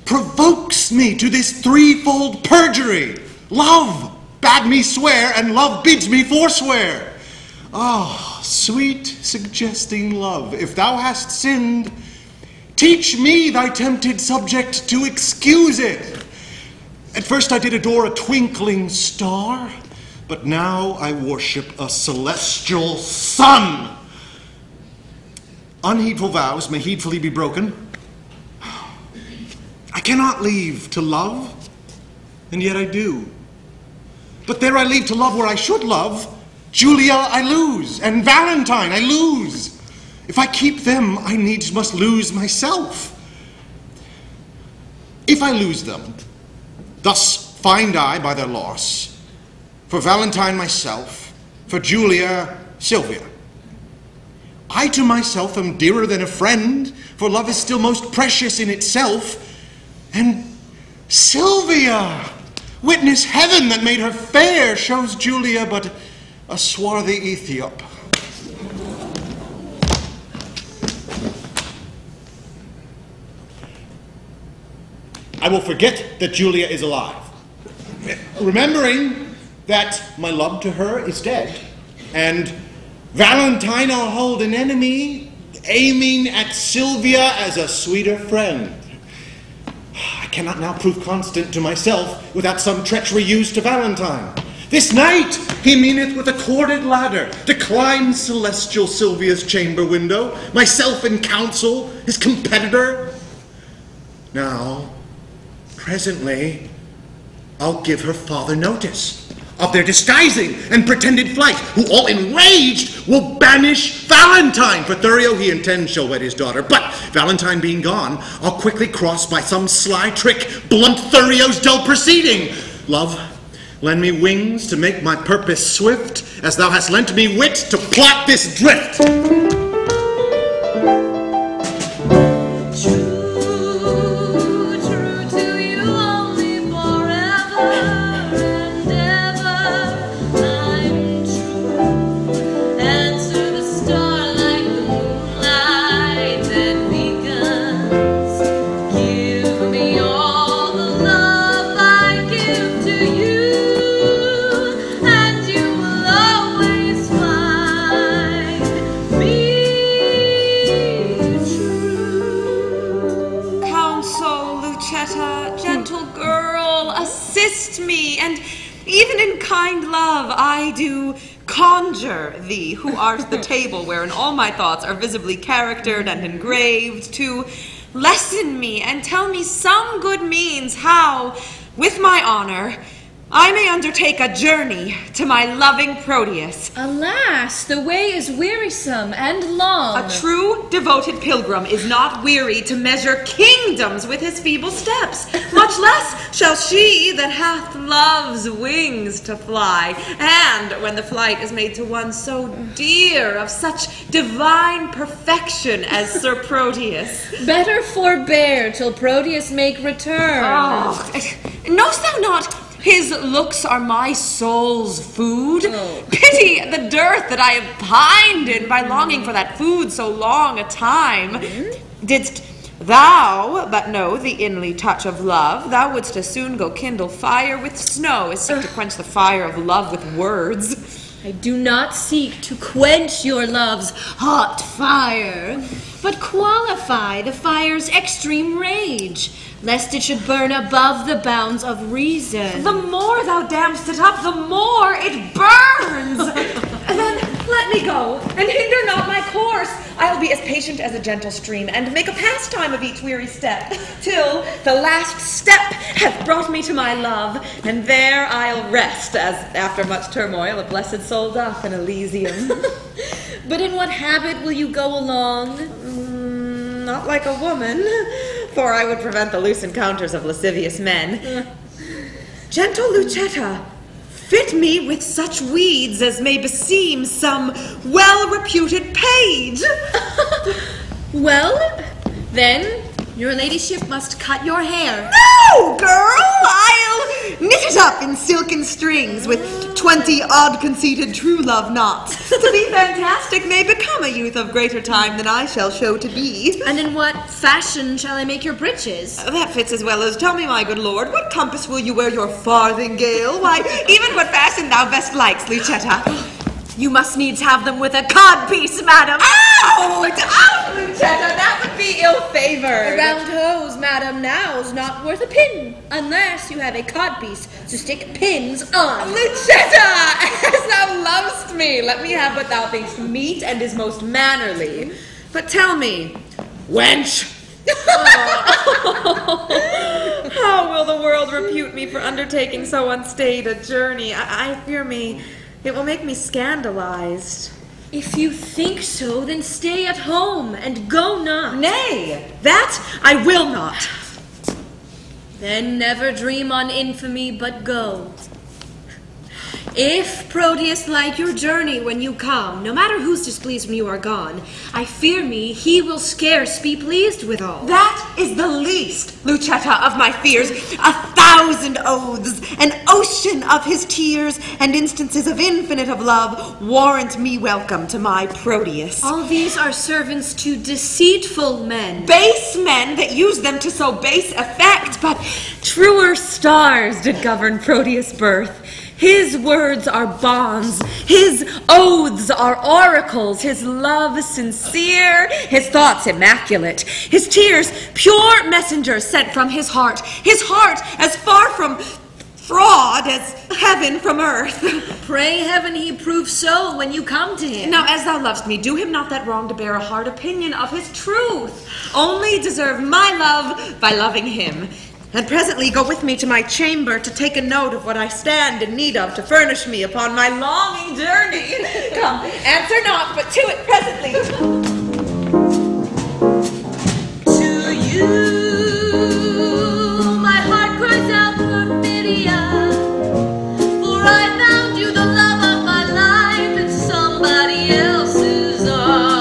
provokes me to this threefold perjury. Love bade me swear, and love bids me forswear. Ah, sweet suggesting love, if thou hast sinned, teach me, thy tempted subject, to excuse it. At first I did adore a twinkling star, but now I worship a celestial sun. Unheedful vows may heedfully be broken. I cannot leave to love, and yet I do. But there I leave to love where I should love. Julia I lose, and Valentine I lose. If I keep them, I needs must lose myself. If I lose them, thus find I by their loss, for Valentine myself, for Julia Silvia. I to myself am dearer than a friend, for love is still most precious in itself. And Silvia, witness heaven that made her fair, shows Julia but a swarthy Ethiop. I will forget that Julia is alive, remembering that my love to her is dead, and Valentine I'll hold an enemy, aiming at Silvia as a sweeter friend. I cannot now prove constant to myself without some treachery used to Valentine. This night he meaneth with a corded ladder to climb celestial Silvia's chamber window, myself in counsel, his competitor. Now, presently, I'll give her father notice of their disguising and pretended flight, who all enraged will banish Valentine. For Thurio he intends shall wed his daughter, but Valentine being gone, I'll quickly cross by some sly trick, blunt Thurio's dull proceeding. Love, lend me wings to make my purpose swift, as thou hast lent me wit to plot this drift. I'm assist me, and even in kind love I do conjure thee, who art the table wherein all my thoughts are visibly charactered and engraved, to lesson me and tell me some good means how, with my honor, I may undertake a journey to my loving Proteus. Alas, the way is wearisome and long. A true devoted pilgrim is not weary to measure kingdoms with his feeble steps. Much less shall she that hath love's wings to fly. And when the flight is made to one so dear, of such divine perfection as Sir Proteus. Better forbear till Proteus make return. Oh, knowst thou not? His looks are my soul's food. Oh. Pity the dearth that I have pined in by longing for that food so long a time. Mm-hmm. Didst thou but know the inly touch of love, thou wouldst as soon go kindle fire with snow as seek to quench the fire of love with words. I do not seek to quench your love's hot fire, but qualify the fire's extreme rage, lest it should burn above the bounds of reason. The more thou damnest it up, the more it burns. Then let me go, and hinder not my course. I'll be as patient as a gentle stream, and make a pastime of each weary step, till the last step hath brought me to my love, and there I'll rest, as after much turmoil a blessed soul doth in Elysium. But in what habit will you go along? Not like a woman, for I would prevent the loose encounters of lascivious men. Gentle Lucetta, fit me with such weeds as may beseem some well-reputed page. Well, then, your ladyship must cut your hair. No, girl! I'll knit it up in silken strings with 20 odd-conceited true love knots. To be fantastic may become a youth of greater time than I shall show to be. And in what fashion shall I make your breeches? That fits as well as, tell me, my good lord, what compass will you wear your farthingale? Why, even what fashion thou best likes, Lucetta. You must needs have them with a codpiece, madam. Out, Lucetta, that would be ill-favored. A round hose, madam, now's not worth a pin, unless you have a codpiece to stick pins on. Lucetta, as thou lovest me, let me have what thou thinkst meet and is most mannerly. But tell me, wench, how will the world repute me for undertaking so unstaid a journey? I fear me it will make me scandalized. If you think so, then stay at home and go not. Nay, that I will not. Then never dream on infamy, but go. If Proteus like your journey when you come, no matter who's displeased when you are gone, I fear me he will scarce be pleased withal. That is the least, Lucetta, of my fears. 1,000 oaths, an ocean of his tears, and instances of infinite of love warrant me welcome to my Proteus. All these are servants to deceitful men. Base men that use them to so base effect, but truer stars did govern Proteus' birth. His words are bonds, his oaths are oracles, his love sincere, his thoughts immaculate, his tears pure messengers sent from his heart as far from fraud as heaven from earth. Pray heaven he prove so when you come to him. Now, as thou lovest me, do him not that wrong to bear a hard opinion of his truth. Only deserve my love by loving him. And presently go with me to my chamber to take a note of what I stand in need of to furnish me upon my longing journey. Come, answer not, but to it presently. To you, my heart cries out perfidia, for I found you the love of my life in somebody else's arms.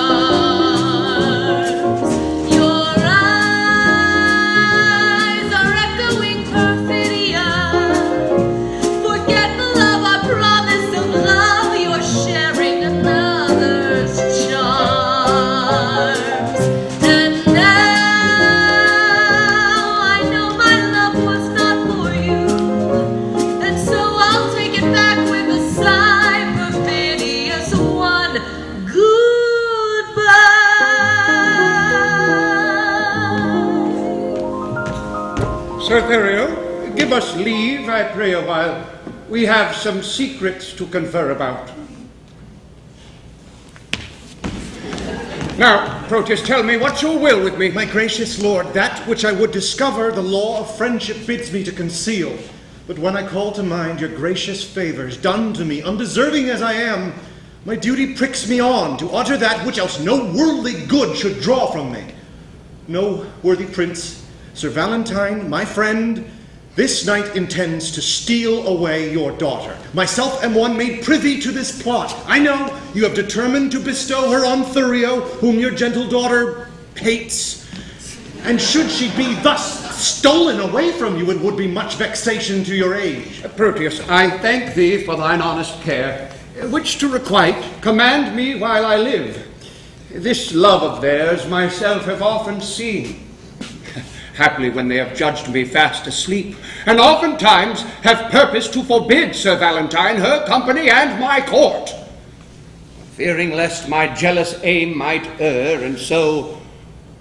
Sir Thurio, give us leave, I pray, a while. We have some secrets to confer about. Now, Proteus, tell me, what's your will with me? My gracious lord, that which I would discover, the law of friendship bids me to conceal. But when I call to mind your gracious favors done to me, undeserving as I am, my duty pricks me on to utter that which else no worldly good should draw from me. No, worthy prince, Sir Valentine, my friend, this night intends to steal away your daughter. Myself am one made privy to this plot. I know you have determined to bestow her on Thurio, whom your gentle daughter hates. And should she be thus stolen away from you, it would be much vexation to your age. Proteus, I thank thee for thine honest care, which to requite, command me while I live. This love of theirs myself have often seen. Haply when they have judged me fast asleep, and oftentimes have purposed to forbid Sir Valentine her company and my court. Fearing lest my jealous aim might err, and so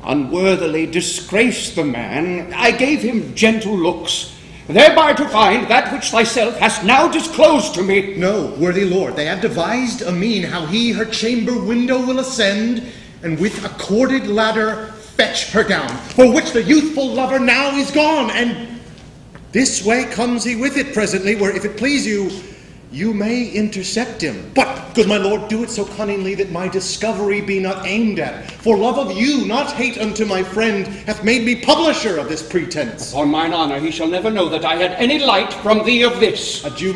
unworthily disgrace the man, I gave him gentle looks, thereby to find that which thyself hast now disclosed to me. No, worthy lord, they have devised a mean how he her chamber window will ascend, and with a corded ladder fetch her down, for which the youthful lover now is gone, and this way comes he with it presently, where if it please you, you may intercept him. But, good my lord, do it so cunningly that my discovery be not aimed at. For love of you, not hate unto my friend, hath made me publisher of this pretense. On mine honor, he shall never know that I had any light from thee of this. Adieu,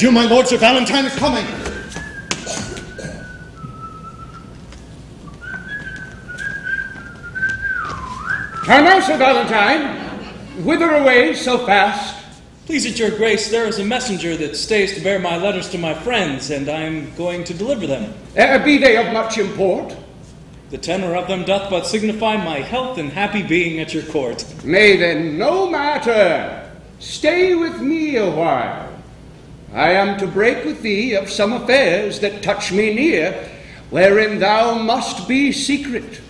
my lord, Sir Valentine is coming. How now, Sir Valentine? Whither away so fast? Please it your grace, there is a messenger that stays to bear my letters to my friends, and I am going to deliver them. Be they of much import? The tenor of them doth but signify my health and happy being at your court. Nay then, no matter. Stay with me a while. I am to break with thee of some affairs that touch me near, wherein thou must be secret.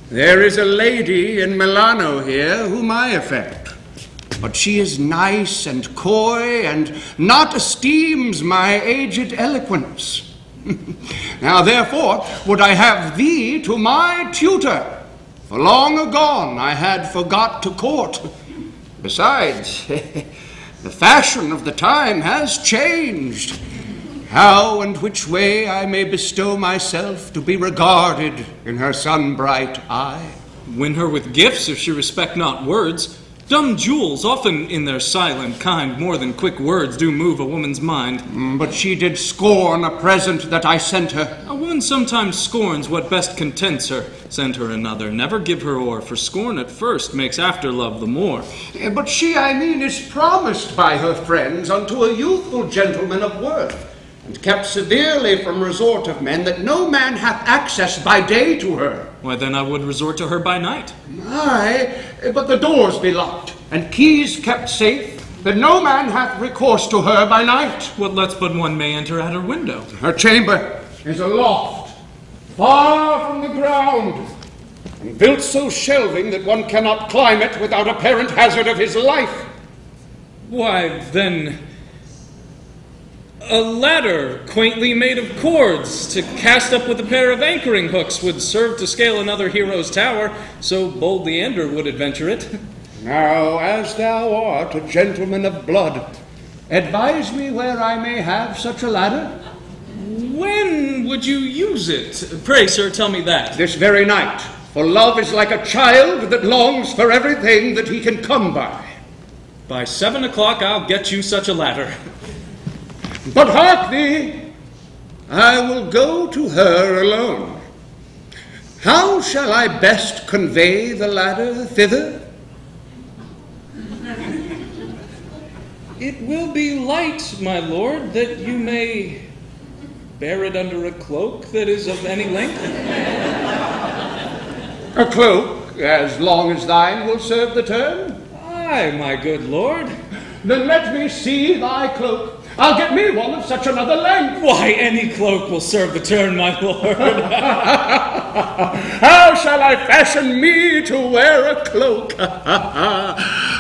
There is a lady in Milano here whom I affect, but she is nice and coy, and not esteems my aged eloquence. Now therefore would I have thee to my tutor, for long agone I had forgot to court. Besides, the fashion of the time has changed. How and which way I may bestow myself to be regarded in her sun-bright eye. Win her with gifts if she respect not words. Dumb jewels, often in their silent kind, more than quick words do move a woman's mind. But she did scorn a present that I sent her. A woman sometimes scorns what best contents her. Send her another, never give her o'er, for scorn at first makes after love the more. But she, I mean, is promised by her friends unto a youthful gentleman of worth, and kept severely from resort of men, that no man hath access by day to her. Why, then I would resort to her by night. Aye, but the doors be locked, and keys kept safe, that no man hath recourse to her by night. What lets but one may enter at her window? Her chamber is a loft, far from the ground, and built so shelving that one cannot climb it without apparent hazard of his life. Why, then, a ladder quaintly made of cords to cast up with a pair of anchoring hooks would serve to scale another hero's tower, so bold Leander would adventure it. Now, as thou art a gentleman of blood, advise me where I may have such a ladder. When would you use it? Pray, sir, tell me that. This very night, for love is like a child that longs for everything that he can come by. By 7 o'clock I'll get you such a ladder. But hark thee, I will go to her alone. How shall I best convey the ladder thither? It will be light, my lord, that you may bear it under a cloak that is of any length. A cloak as long as thine will serve the turn? Aye, my good lord. Then let me see thy cloak. I'll get me one of such another length. Why, any cloak will serve the turn, my lord. How shall I fashion me to wear a cloak?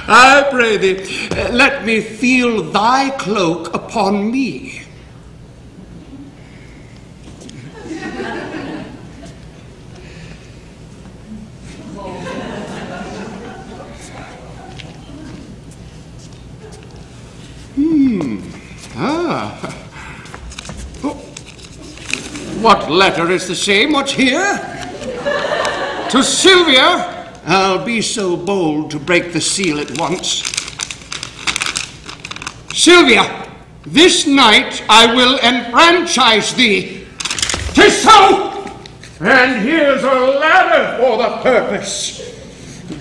I pray thee, let me feel thy cloak upon me. What letter is the same? What's here? To Silvia. I'll be so bold to break the seal at once. Silvia, this night I will enfranchise thee. 'Tis so! And here's a ladder for the purpose.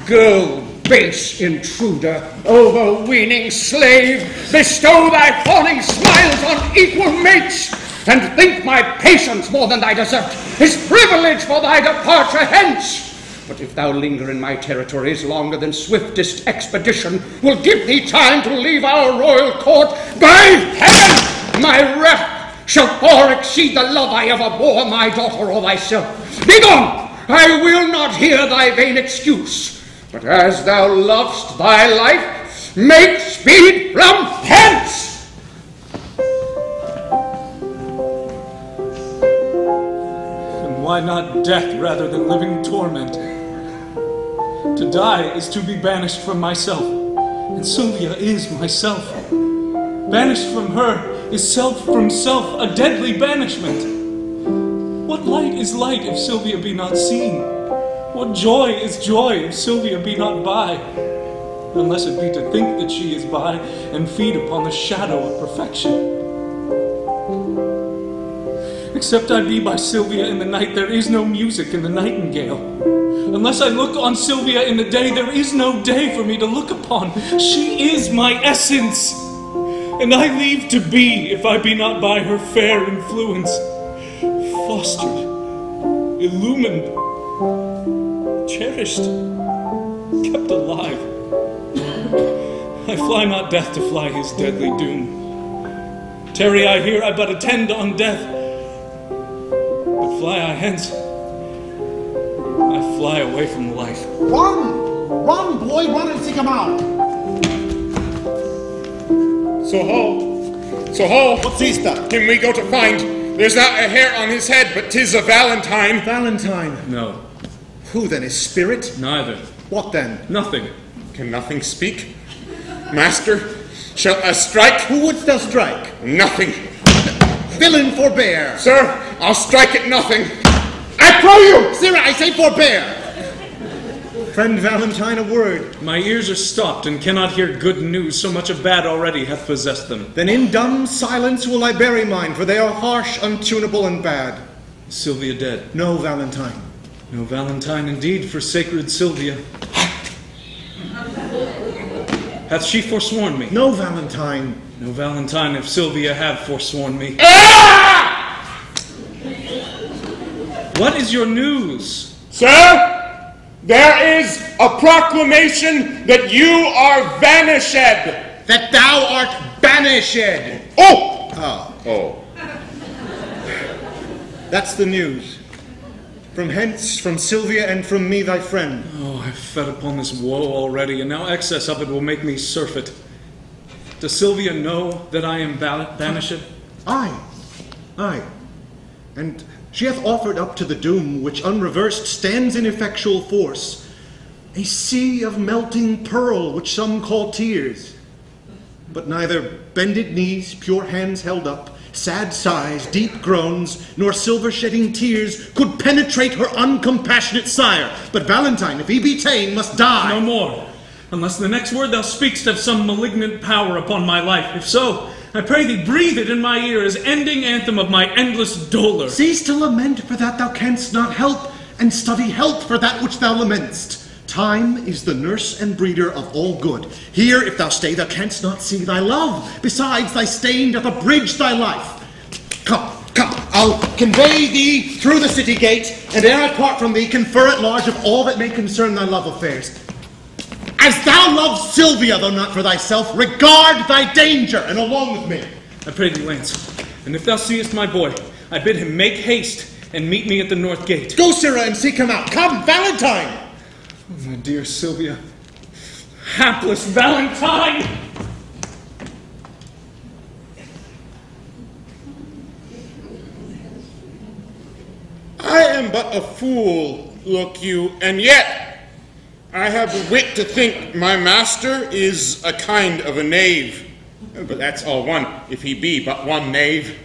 Go, base intruder, overweening slave, bestow thy fawning smiles on equal mates, and think my patience more than thy desert is privilege for thy departure hence. But if thou linger in my territories longer than swiftest expedition will give thee time to leave our royal court, by heaven, my wrath shall far exceed the love I ever bore my daughter or thyself. Begone! I will not hear thy vain excuse. But as thou lovest thy life, make speed from hence! And why not death rather than living torment? To die is to be banished from myself, and Silvia is myself. Banished from her is self from self, a deadly banishment. What light is light if Silvia be not seen? What joy is joy if Silvia be not by? Unless it be to think that she is by, and feed upon the shadow of perfection. Except I be by Silvia in the night, there is no music in the nightingale. Unless I look on Silvia in the day, there is no day for me to look upon. She is my essence, and I leave to be if I be not by her fair influence, fostered, illumined, cherished, kept alive. I fly not death to fly his deadly doom. Tarry I here, I but attend on death. But fly I hence, I fly away from life. Run! Run, boy, run and seek him out! So ho! What seest thou? Him we go to find. There's not a hair on his head, but 'tis a Valentine. Valentine. No, Who then, his spirit? neither. What then? Nothing. Can nothing speak? Master, shall I strike? Who wouldst thou strike? Nothing. Villain, forbear! Sir, I'll strike at nothing. I pray you! Sirrah, I say forbear! Friend Valentine, a word. My ears are stopped and cannot hear good news, so much of bad already hath possessed them. Then in dumb silence will I bury mine, for they are harsh, untunable, and bad. Silvia dead. No Valentine. No Valentine indeed for sacred Silvia. Hath she forsworn me? No Valentine. No Valentine if Silvia have forsworn me. What is your news? Sir, there is a proclamation that you are vanished. That thou art banished. Oh! Oh. That's the news. From hence, from Silvia, and from me, thy friend. Oh, I've fed upon this woe already, and now excess of it will make me surfeit. Does Silvia know that I am banished? Aye. And she hath offered up to the doom, which unreversed stands in effectual force, a sea of melting pearl, which some call tears. But neither bended knees, pure hands held up, sad sighs, deep groans, nor silver-shedding tears could penetrate her uncompassionate sire. But Valentine, if he be ta'en, must die. No more, unless the next word thou speakst have some malignant power upon my life. If so, I pray thee breathe it in my ear as ending anthem of my endless dolour. Cease to lament for that thou canst not help, and study help for that which thou lamentst. Time is the nurse and breeder of all good. Here, if thou stay, thou canst not see thy love. Besides, thy stain doth abridge thy life. Come, I'll convey thee through the city gate, and ere I part from thee, confer at large of all that may concern thy love affairs. As thou love Silvia, though not for thyself, regard thy danger, and along with me. I pray thee, Launce, and if thou seest my boy, I bid him make haste and meet me at the north gate. Go, Sirrah, and seek him out. Come, Valentine! Oh, my dear Silvia, Hapless Valentine! I am but a fool, look you, and yet I have the wit to think my master is a kind of a knave. But that's all one, if he be but one knave.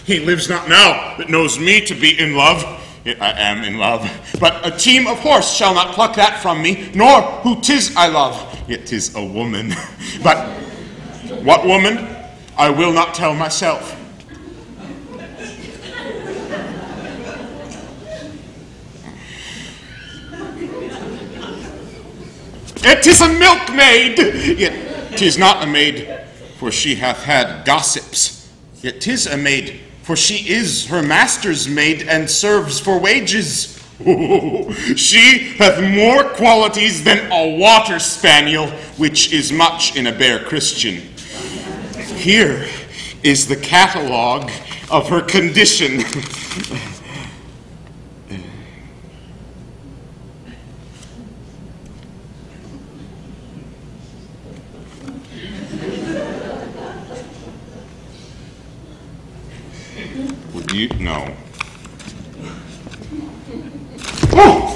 He lives not now that knows me to be in love. Yet I am in love. But a team of horse shall not pluck that from me, nor who 'tis I love. Yet 'tis a woman. But what woman, I will not tell myself. It is a milkmaid, yet 'tis not a maid, for she hath had gossips. Yet 'tis a maid, for she is her master's maid, and serves for wages. She hath more qualities than a water spaniel, which is much in a bare Christian. Here is the catalogue of her condition. No. Oh!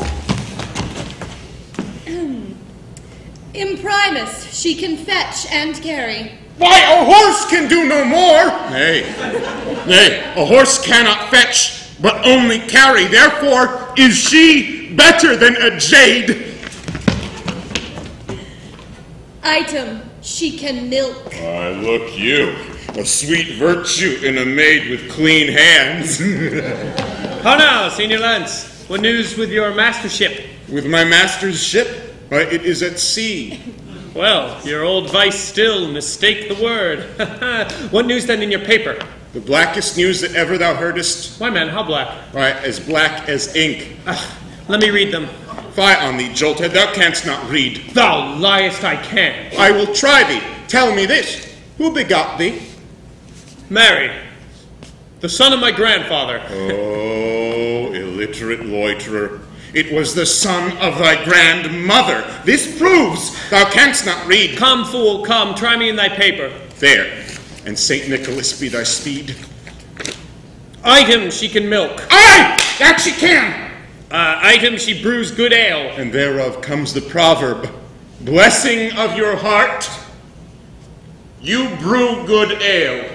Imprimus, she can fetch and carry. Why, a horse can do no more! Nay, a horse cannot fetch, but only carry. Therefore is she better than a jade. Item, she can milk. Why, look you, a sweet virtue in a maid with clean hands. How now, Senior Launce? What news with your mastership? With my master's ship? Why, it is at sea. Well, your old vice still mistake the word. What news then in your paper? The blackest news that ever thou heardest. Why, man, how black? Why, as black as ink. Let me read them. Fie on thee, jolthead, thou canst not read. Thou liest, I can. I will try thee. Tell me this. Who begot thee? Mary, the son of my grandfather. Oh, illiterate loiterer. It was the son of thy grandmother. This proves thou canst not read. Come, fool, come, try me in thy paper. There, and St. Nicholas be thy speed. Item, she can milk. Aye, that she can. Item, she brews good ale. And thereof comes the proverb, blessing of your heart, you brew good ale.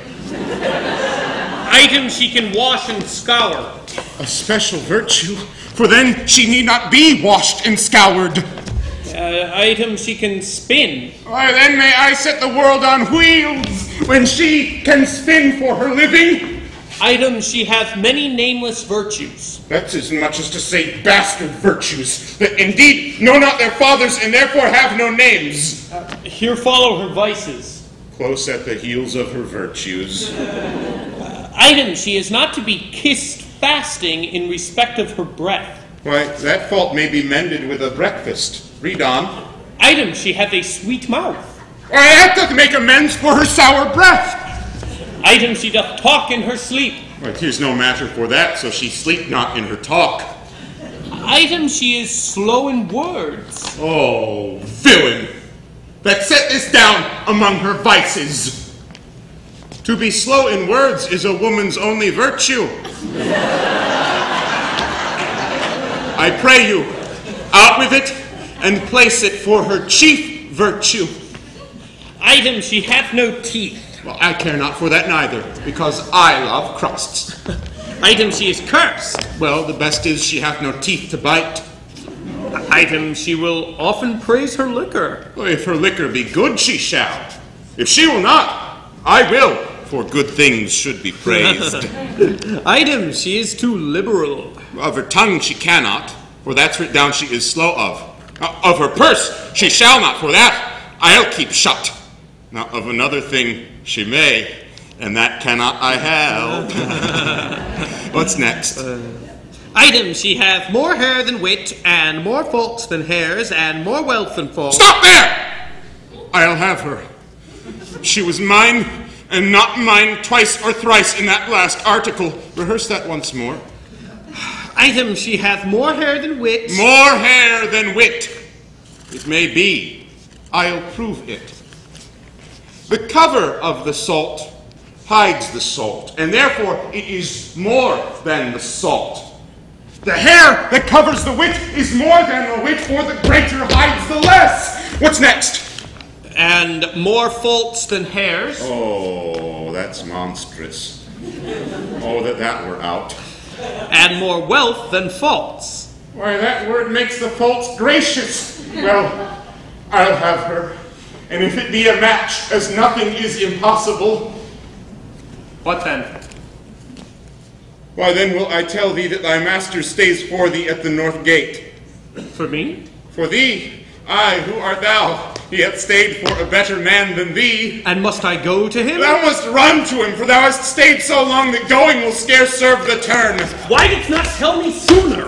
Item, she can wash and scour. A special virtue, for then she need not be washed and scoured. Item, she can spin. Why, then may I set the world on wheels when she can spin for her living. Item, she hath many nameless virtues. That's as much as to say bastard virtues, that indeed know not their fathers and therefore have no names. Here follow her vices. Close at the heels of her virtues. Item, she is not to be kissed fasting in respect of her breath. Why, that fault may be mended with a breakfast. Read on. Item, she hath a sweet mouth. Why, that doth make amends for her sour breath. Item, she doth talk in her sleep. Why, 'tis no matter for that, so she sleep not in her talk. Item, she is slow in words. Oh, villain, that set this down among her vices. To be slow in words is a woman's only virtue. I pray you, out with it, and place it for her chief virtue. Item, she hath no teeth. Well, I care not for that neither, because I love crusts. Item, she is cursed. Well, the best is she hath no teeth to bite. Item, she will often praise her liquor. Well, if her liquor be good, she shall. If she will not, I will, for good things should be praised. Item, she is too liberal. Of her tongue she cannot, for that's writ down she is slow of. Of her purse she shall not, for that I'll keep shut. Now, of another thing she may, and that cannot I help. What's next? Item, she hath more hair than wit, and more faults than hairs, and more wealth than faults. Stop there! I'll have her. She was mine, and not mine twice or thrice in that last article. Rehearse that once more. Item, she hath more hair than wit. More hair than wit. It may be, I'll prove it. The cover of the salt hides the salt, and therefore it is more than the salt. The hair that covers the wit is more than the wit, for the greater hides the less. What's next? And more faults than hairs? Oh, that's monstrous. Oh, that were out. And more wealth than faults. Why, that word makes the faults gracious. Well, I'll have her. And if it be a match, as nothing is impossible. What then? Why, then will I tell thee that thy master stays for thee at the north gate. For me? For thee? Aye, who art thou? He hath stayed for a better man than thee. And must I go to him? Thou must run to him, for thou hast stayed so long that going will scarce serve the turn. Why didst not tell me sooner?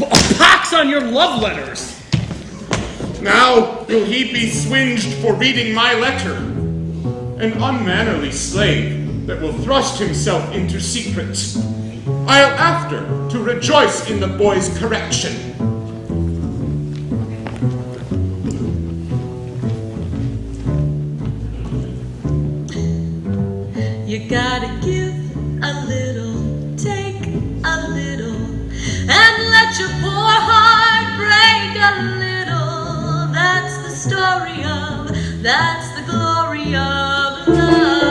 A pox on your love letters. Now will he be swinged for reading my letter. An unmannerly slave that will thrust himself into secrets. I'll after to rejoice in the boy's correction. You gotta give a little, take a little, and let your poor heart break a little. That's the story of, that's the glory of love.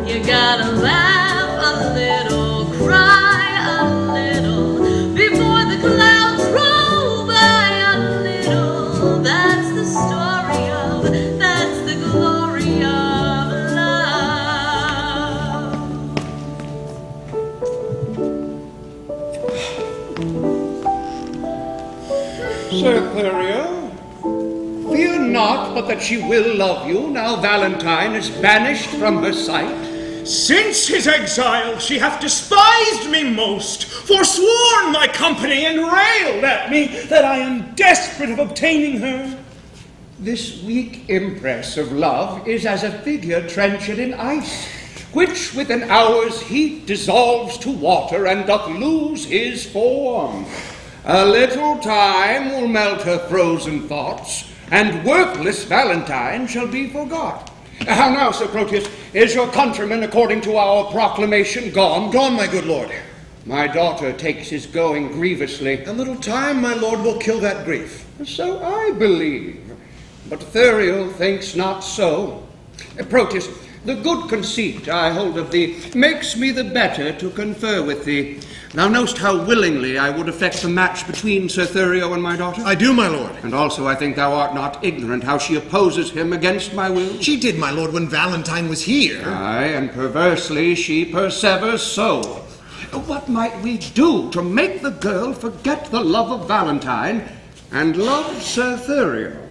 You gotta laugh a little, cry a little, before the clouds roll by a little. That's the story of, that's the glory of Sir Thurio, fear not but that she will love you, now Valentine is banished from her sight. Since his exile she hath despised me most, forsworn my company, and railed at me that I am desperate of obtaining her. This weak impress of love is as a figure trenched in ice, which with an hour's heat dissolves to water and doth lose his form. A little time will melt her frozen thoughts, and worthless Valentine shall be forgot. How now, Sir Proteus? Is your countryman, according to our proclamation, gone? Gone, my good lord. My daughter takes his going grievously. A little time, my lord, will kill that grief. So I believe, but Thurio thinks not so. Proteus, the good conceit I hold of thee makes me the better to confer with thee. Thou knowst how willingly I would effect the match between Sir Thurio and my daughter? I do, my lord. And also I think thou art not ignorant how she opposes him against my will. She did, my lord, when Valentine was here. Aye, and perversely she persevers so. What might we do to make the girl forget the love of Valentine and love Sir Thurio?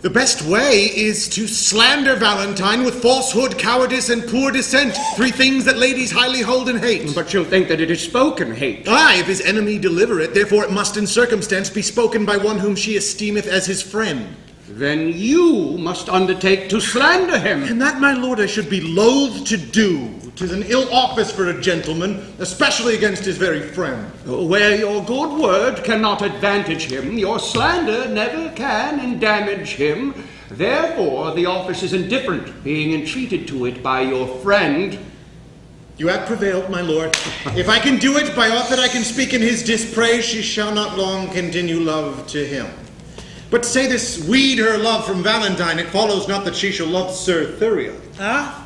The best way is to slander Valentine with falsehood, cowardice, and poor descent. 3 things that ladies highly hold in hate. But she'll think that it is spoken hate. Aye, if his enemy deliver it, therefore it must in circumstance be spoken by one whom she esteemeth as his friend. Then you must undertake to slander him. And that, my lord, I should be loath to do. 'Tis an ill office for a gentleman, especially against his very friend. Where your good word cannot advantage him, your slander never can damage him. Therefore the office is indifferent, being entreated to it by your friend. You have prevailed, my lord. If I can do it by aught that I can speak in his dispraise, she shall not long continue love to him. But say this weed her love from Valentine, it follows not that she shall love Sir Thurio.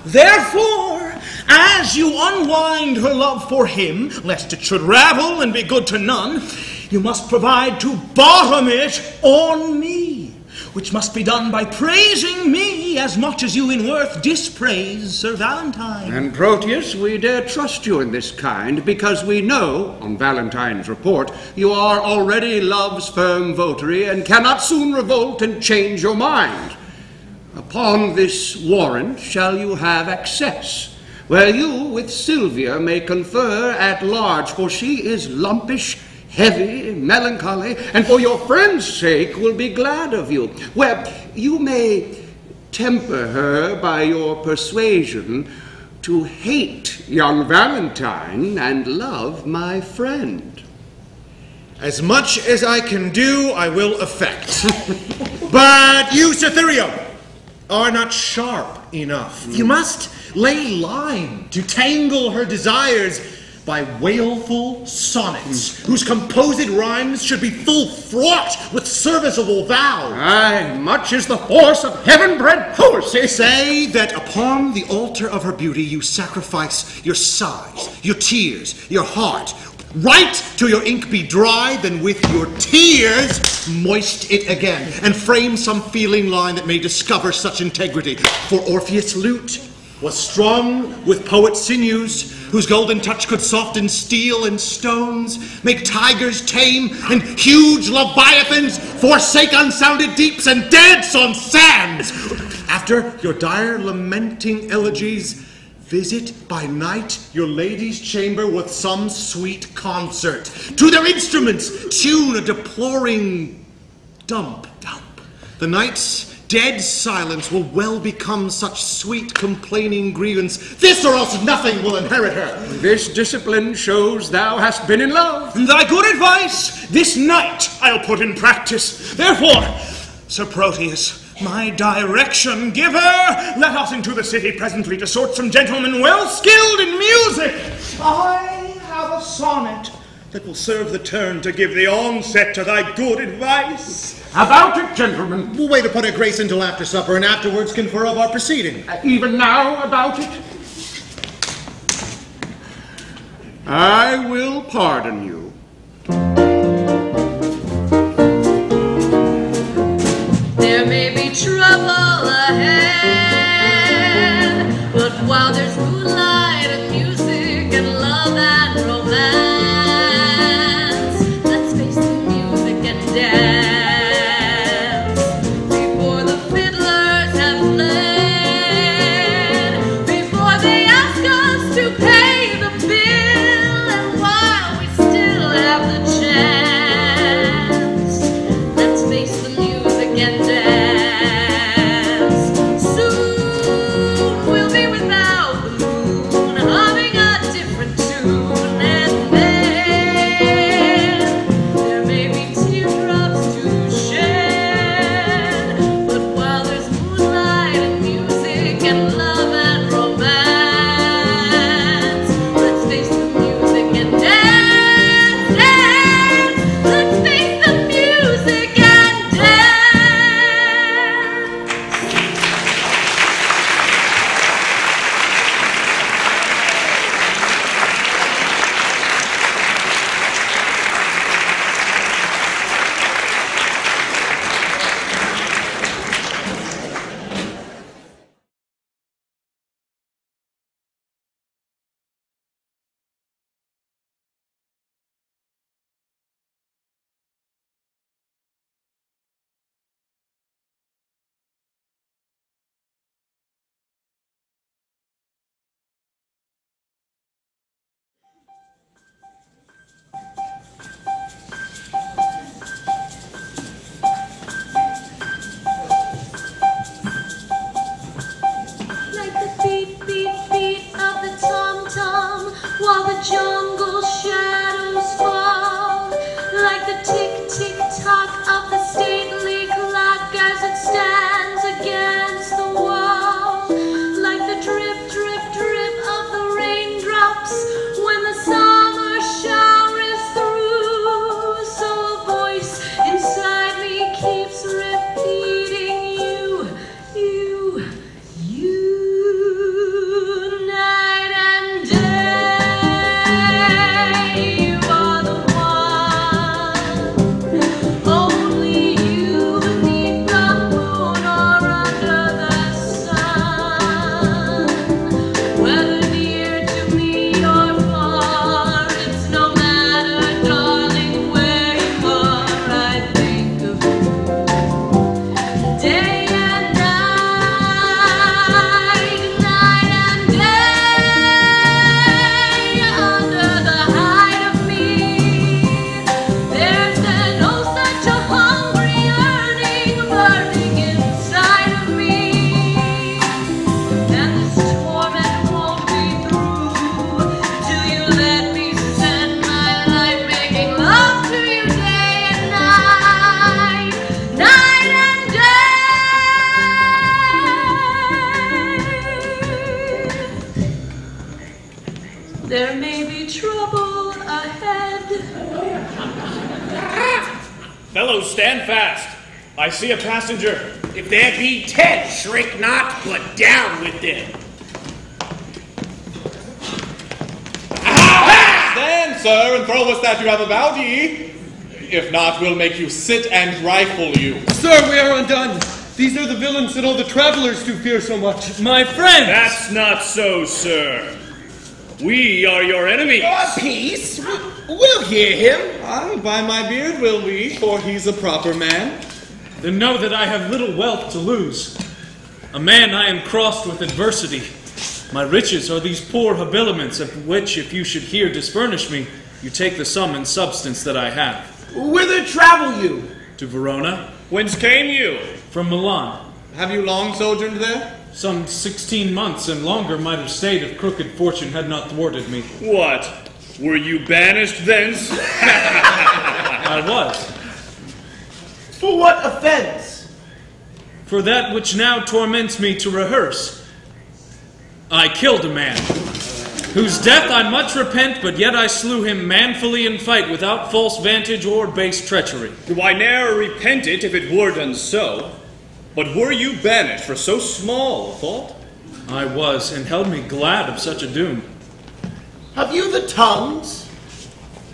Therefore, as you unwind her love for him, lest it should ravel and be good to none, you must provide to bottom it on me, which must be done by praising me as much as you in worth dispraise Sir Valentine. And Proteus, we dare trust you in this kind, because we know, on Valentine's report, you are already love's firm votary, and cannot soon revolt and change your mind. Upon this warrant shall you have access, where you with Silvia may confer at large, for she is lumpish, heavy, melancholy, and for your friend's sake will be glad of you, where you may temper her by your persuasion to hate young Valentine and love my friend. As much as I can do, I will effect. But you, Sir Thurio, are not sharp enough. You must lay line to tangle her desires by wailful sonnets, whose composed rhymes should be full fraught with serviceable vows. Aye, much is the force of heaven-bred poesy. Say that upon the altar of her beauty you sacrifice your sighs, your tears, your heart. Write till your ink be dry, then with your tears moist it again, and frame some feeling line that may discover such integrity. For Orpheus' lute was strung with poet sinews, whose golden touch could soften steel and stones, make tigers tame, and huge leviathans forsake unsounded deeps and dance on sands. After your dire lamenting elegies, visit by night your lady's chamber with some sweet concert. To their instruments tune a deploring dump. The night's dead silence will well become such sweet complaining grievance. This or else nothing will inherit her. This discipline shows thou hast been in love. Thy good advice this night I'll put in practice. Therefore, Sir Proteus, my direction giver, let us into the city presently to sort some gentlemen well skilled in music. I have a sonnet that will serve the turn to give the onset to thy good advice. About it, gentlemen. We'll wait upon her grace until after supper, and afterwards confer of our proceeding. Even now about it? I will pardon you. There may be trouble ahead, but while there's moonlight and music and love and romance, let's face the music and dance. Before the fiddlers have played, before they ask us to pay the bill, and while we still have the chance, let's face the music and dance. Fellows, stand fast. I see a passenger. If there be 10, shrink not, but down with them. Stand, sir, and throw us that you have about ye. If not, we'll make you sit and rifle you. Sir, we are undone. These are the villains that all the travelers do fear so much. My friends! That's not so, sir. We are your enemies. Peace. We'll hear him. Aye, by my beard will we, for he's a proper man. Then know that I have little wealth to lose. A man I am crossed with adversity. My riches are these poor habiliments, of which, if you should here disfurnish me, you take the sum and substance that I have. Whither travel you? To Verona. Whence came you? From Milan. Have you long sojourned there? Some 16 months and longer might have stayed if crooked fortune had not thwarted me. What? Were you banished thence? I was. For what offense? For that which now torments me to rehearse. I killed a man, whose death I much repent, but yet I slew him manfully in fight, without false vantage or base treachery. Do I ne'er repent it if it were done so? But were you banished for so small a fault? I was, and held me glad of such a doom. Have you the tongues?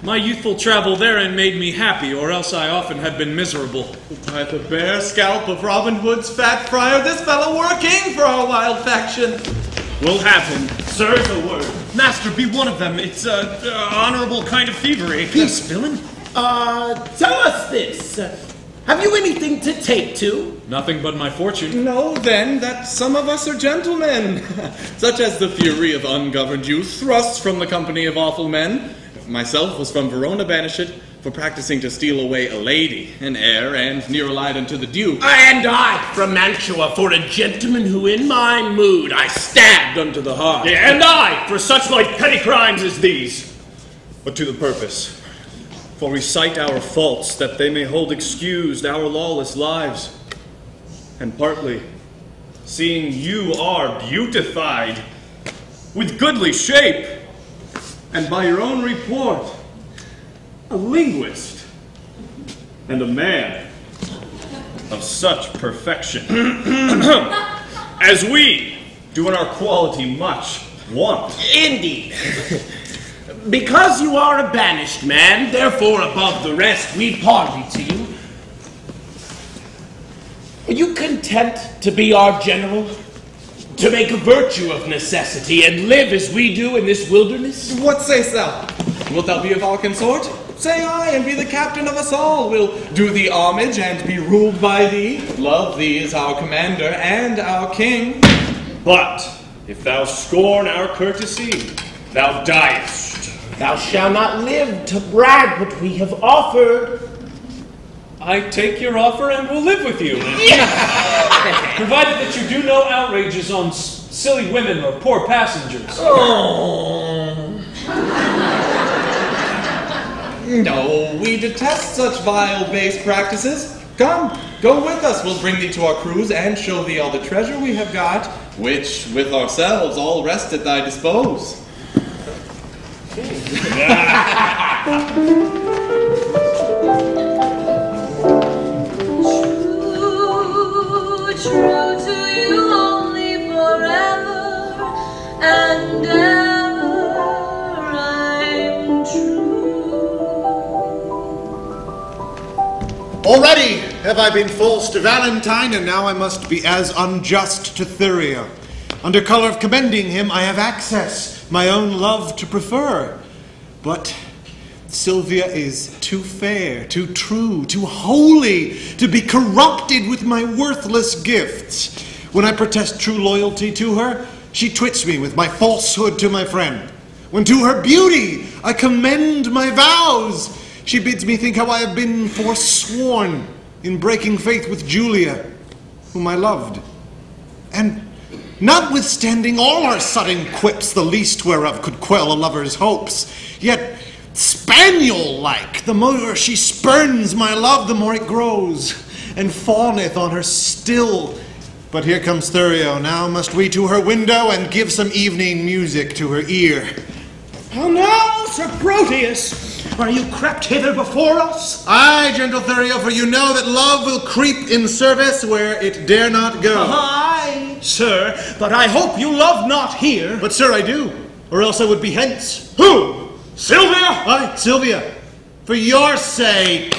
My youthful travel therein made me happy, or else I often had been miserable. By the bare scalp of Robin Hood's fat friar, this fellow were a king for our wild faction. We'll have him. Sir's a word. Master, be one of them. It's honorable kind of thievery. Peace, villain. Tell us this. Have you anything to take to? Nothing but my fortune. Know then that some of us are gentlemen, such as the fury of ungoverned youth thrusts from the company of awful men. Myself was from Verona banished for practicing to steal away a lady, an heir, and near allied unto the duke. And I from Mantua for a gentleman who in my mood I stabbed unto the heart. Yeah, and I for such like petty crimes as these. But to the purpose. For recite our faults, that they may hold excused our lawless lives. And partly, seeing you are beautified with goodly shape, and by your own report, a linguist, and a man of such perfection, as we do in our quality much want. Indeed. Because you are a banished man, therefore above the rest we parley to you. Are you content to be our general? To make a virtue of necessity and live as we do in this wilderness? What sayst thou? Wilt thou be of our consort? Say aye, and be the captain of us all. We'll do thee homage and be ruled by thee. Love thee as our commander and our king. But if thou scorn our courtesy, thou diest. Thou shalt not live to brag what we have offered. I take your offer and will live with you. Provided that you do no outrages on silly women or poor passengers. Oh. No, we detest such vile, base practices. Come, go with us. We'll bring thee to our cruise and show thee all the treasure we have got, which, with ourselves, all rest at thy dispose. True to you only forever and ever I'm true. Already have I been false to Valentine, and now I must be as unjust to Thurio. Under color of commending him, I have access, my own love to prefer. But Silvia is too fair, too true, too holy to be corrupted with my worthless gifts. When I protest true loyalty to her, she twits me with my falsehood to my friend. When to her beauty I commend my vows, she bids me think how I have been forsworn in breaking faith with Julia, whom I loved. And notwithstanding all her sudden quips, the least whereof could quell a lover's hopes, yet spaniel-like, the more she spurns my love, the more it grows, and fawneth on her still. But here comes Thurio. Now must we to her window and give some evening music to her ear. How now, Sir Proteus? Are you crept hither before us? Aye, gentle Thurio, for you know that love will creep in service where it dare not go. Aye, sir, but I hope you love not here. But, sir, I do, or else I would be hence. Who? Silvia? Aye, Silvia, for your sake.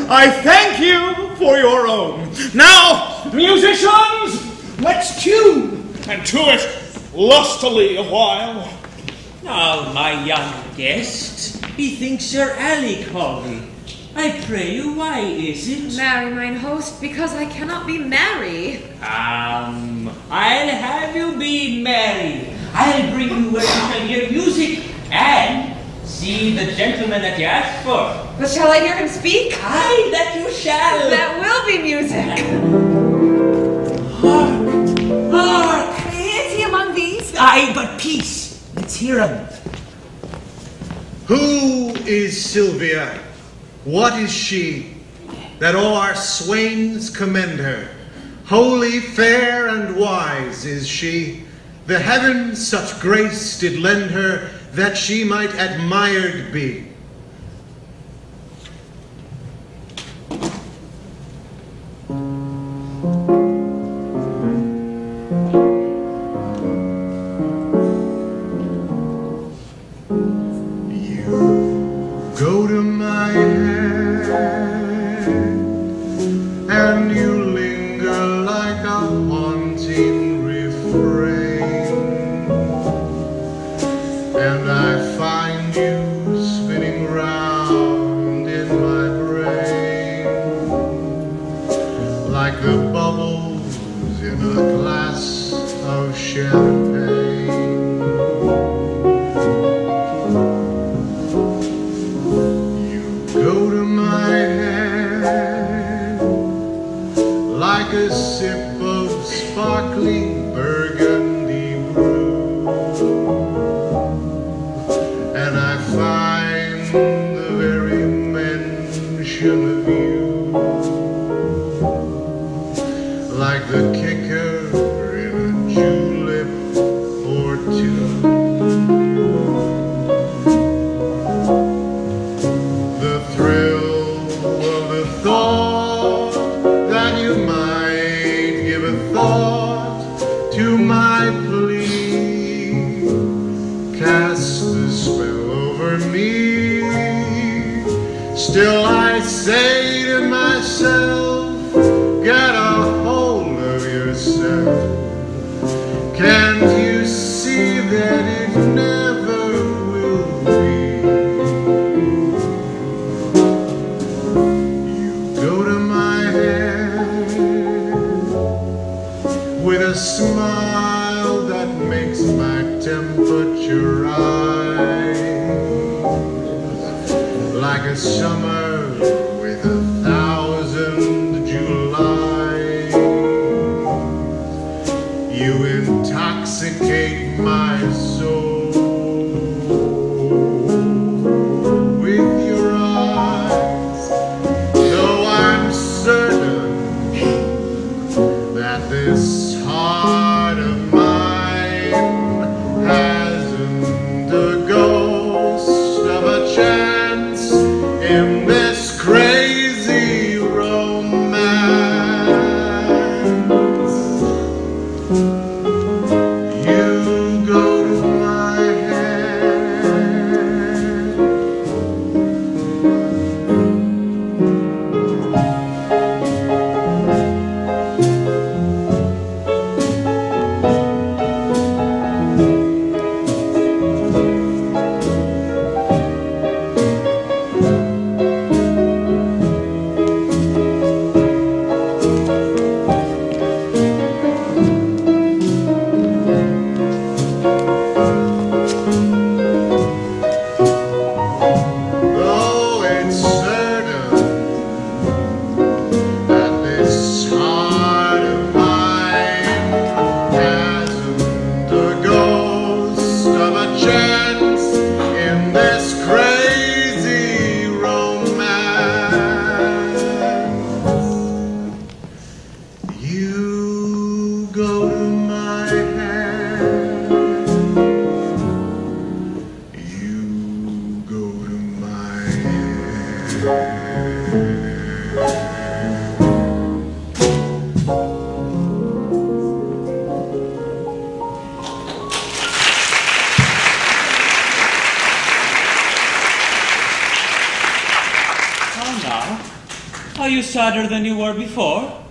I thank you for your own. Now, musicians, let's tune, and to it lustily a while. Now, my young guest, methinks Sir Ally called me. I pray you, why is it? Marry, mine host, because I cannot be merry. I'll have you be merry. I'll bring you where you shall hear music and see the gentleman that you asked for. But shall I hear him speak? Aye, that you shall. That will be music. Hark! Is he among these? Aye, but peace. Let's hear him. Who is Silvia? What is she? That all our swains commend her. Holy, fair, and wise is she. The heavens such grace did lend her, that she might admired be. Go to my hand, and you linger like a haunting refrain, and I find you spinning round in my brain, like the bubbles in a glass of champagne. Go to my hand like a sip of sparkling burgundy brew, and I find the very mention of you like the kicker in a julep or two. Still I say to myself, get a hold of yourself. Can't you see that it never will be? You go to my hand with a smile that makes my temperature rise, like a summer with 1,000 Julys. You intoxicate my soul with your eyes, though I'm certain that this heart of mine hasn't a ghost of a chance in this crazy romance. You go to my hand. Are you sadder than you were before?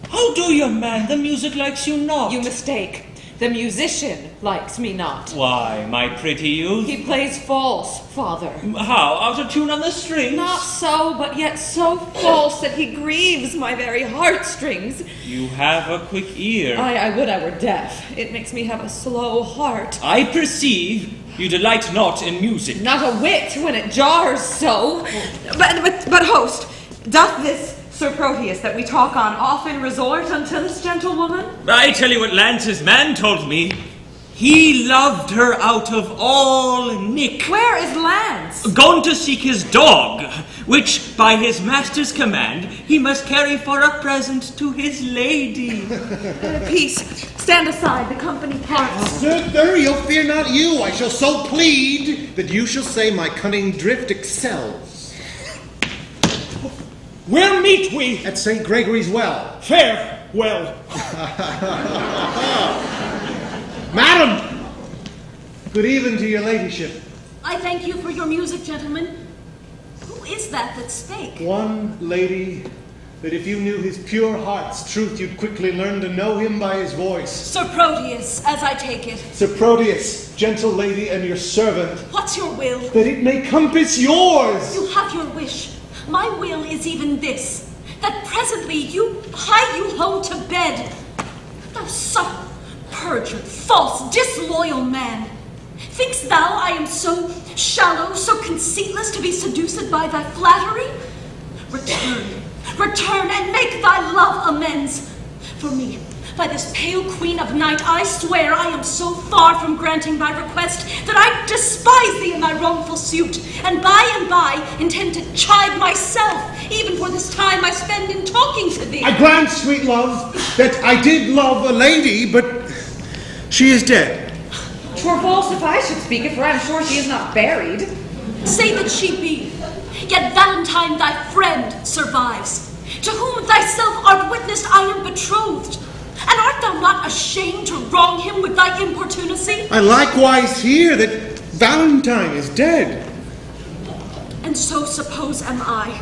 How do you, man? The music likes you not. You mistake. The musician likes me not. Why, my pretty youth? He plays false, father. How? Out of tune on the strings? Not so, but yet so false that he grieves my very heartstrings. You have a quick ear. I would I were deaf. It makes me have a slow heart. I perceive you delight not in music. Not a whit when it jars so. But host, doth this Sir Proteus that we talk on often resort unto this gentlewoman? I tell you what Lance's man told me. He loved her out of all nick. Where is Lance? Gone to seek his dog, which by his master's command he must carry for a present to his lady. Peace. Stand aside, the company parts. Sir Thurio, fear not you. I shall so plead that you shall say my cunning drift excels. Where meet we? At St. Gregory's Well. Farewell. Madam! Good even to your ladyship. I thank you for your music, gentlemen. Who is that spake? One lady that if you knew his pure heart's truth, you'd quickly learn to know him by his voice. Sir Proteus, as I take it. Sir Proteus, gentle lady and your servant. What's your will? That it may compass yours. You have your wish. My will is even this, that presently you hie you home to bed. Thou subtle, perjured, false, disloyal man. Think'st thou I am so shallow, so conceitless to be seduced by thy flattery? Return and make thy love amends. For me, by this pale queen of night, I swear I am so far from granting thy request that I despise thee in thy wrongful suit, and by intend to chide myself, even for this time I spend in talking to thee. I grant, sweet love, that I did love a lady, but she is dead. 'Twere false if I should speak it, for I am sure she is not buried. Say that she be, yet Valentine thy friend survives, to whom thyself art witness I am betrothed. And art thou not ashamed to wrong him with thy importunacy? I likewise hear that Valentine is dead. And so suppose am I.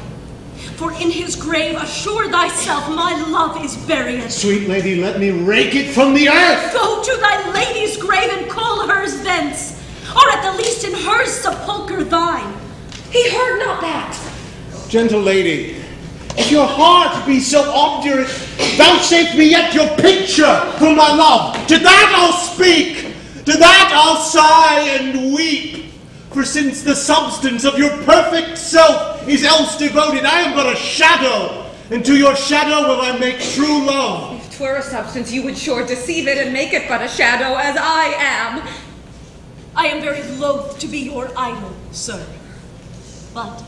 For in his grave assure thyself my love is buried. Sweet lady, let me rake it from the earth. Go to thy lady's grave and call hers thence, or at the least in hers sepulchre thine. He heard not that. Gentle lady, if your heart be so obdurate, vouchsafe me yet your picture for my love. To that I'll speak, to that I'll sigh and weep. For since the substance of your perfect self is else devoted, I am but a shadow, and to your shadow will I make true love. If 'twere a substance, you would sure deceive it and make it but a shadow, as I am. I am very loath to be your idol, sir. But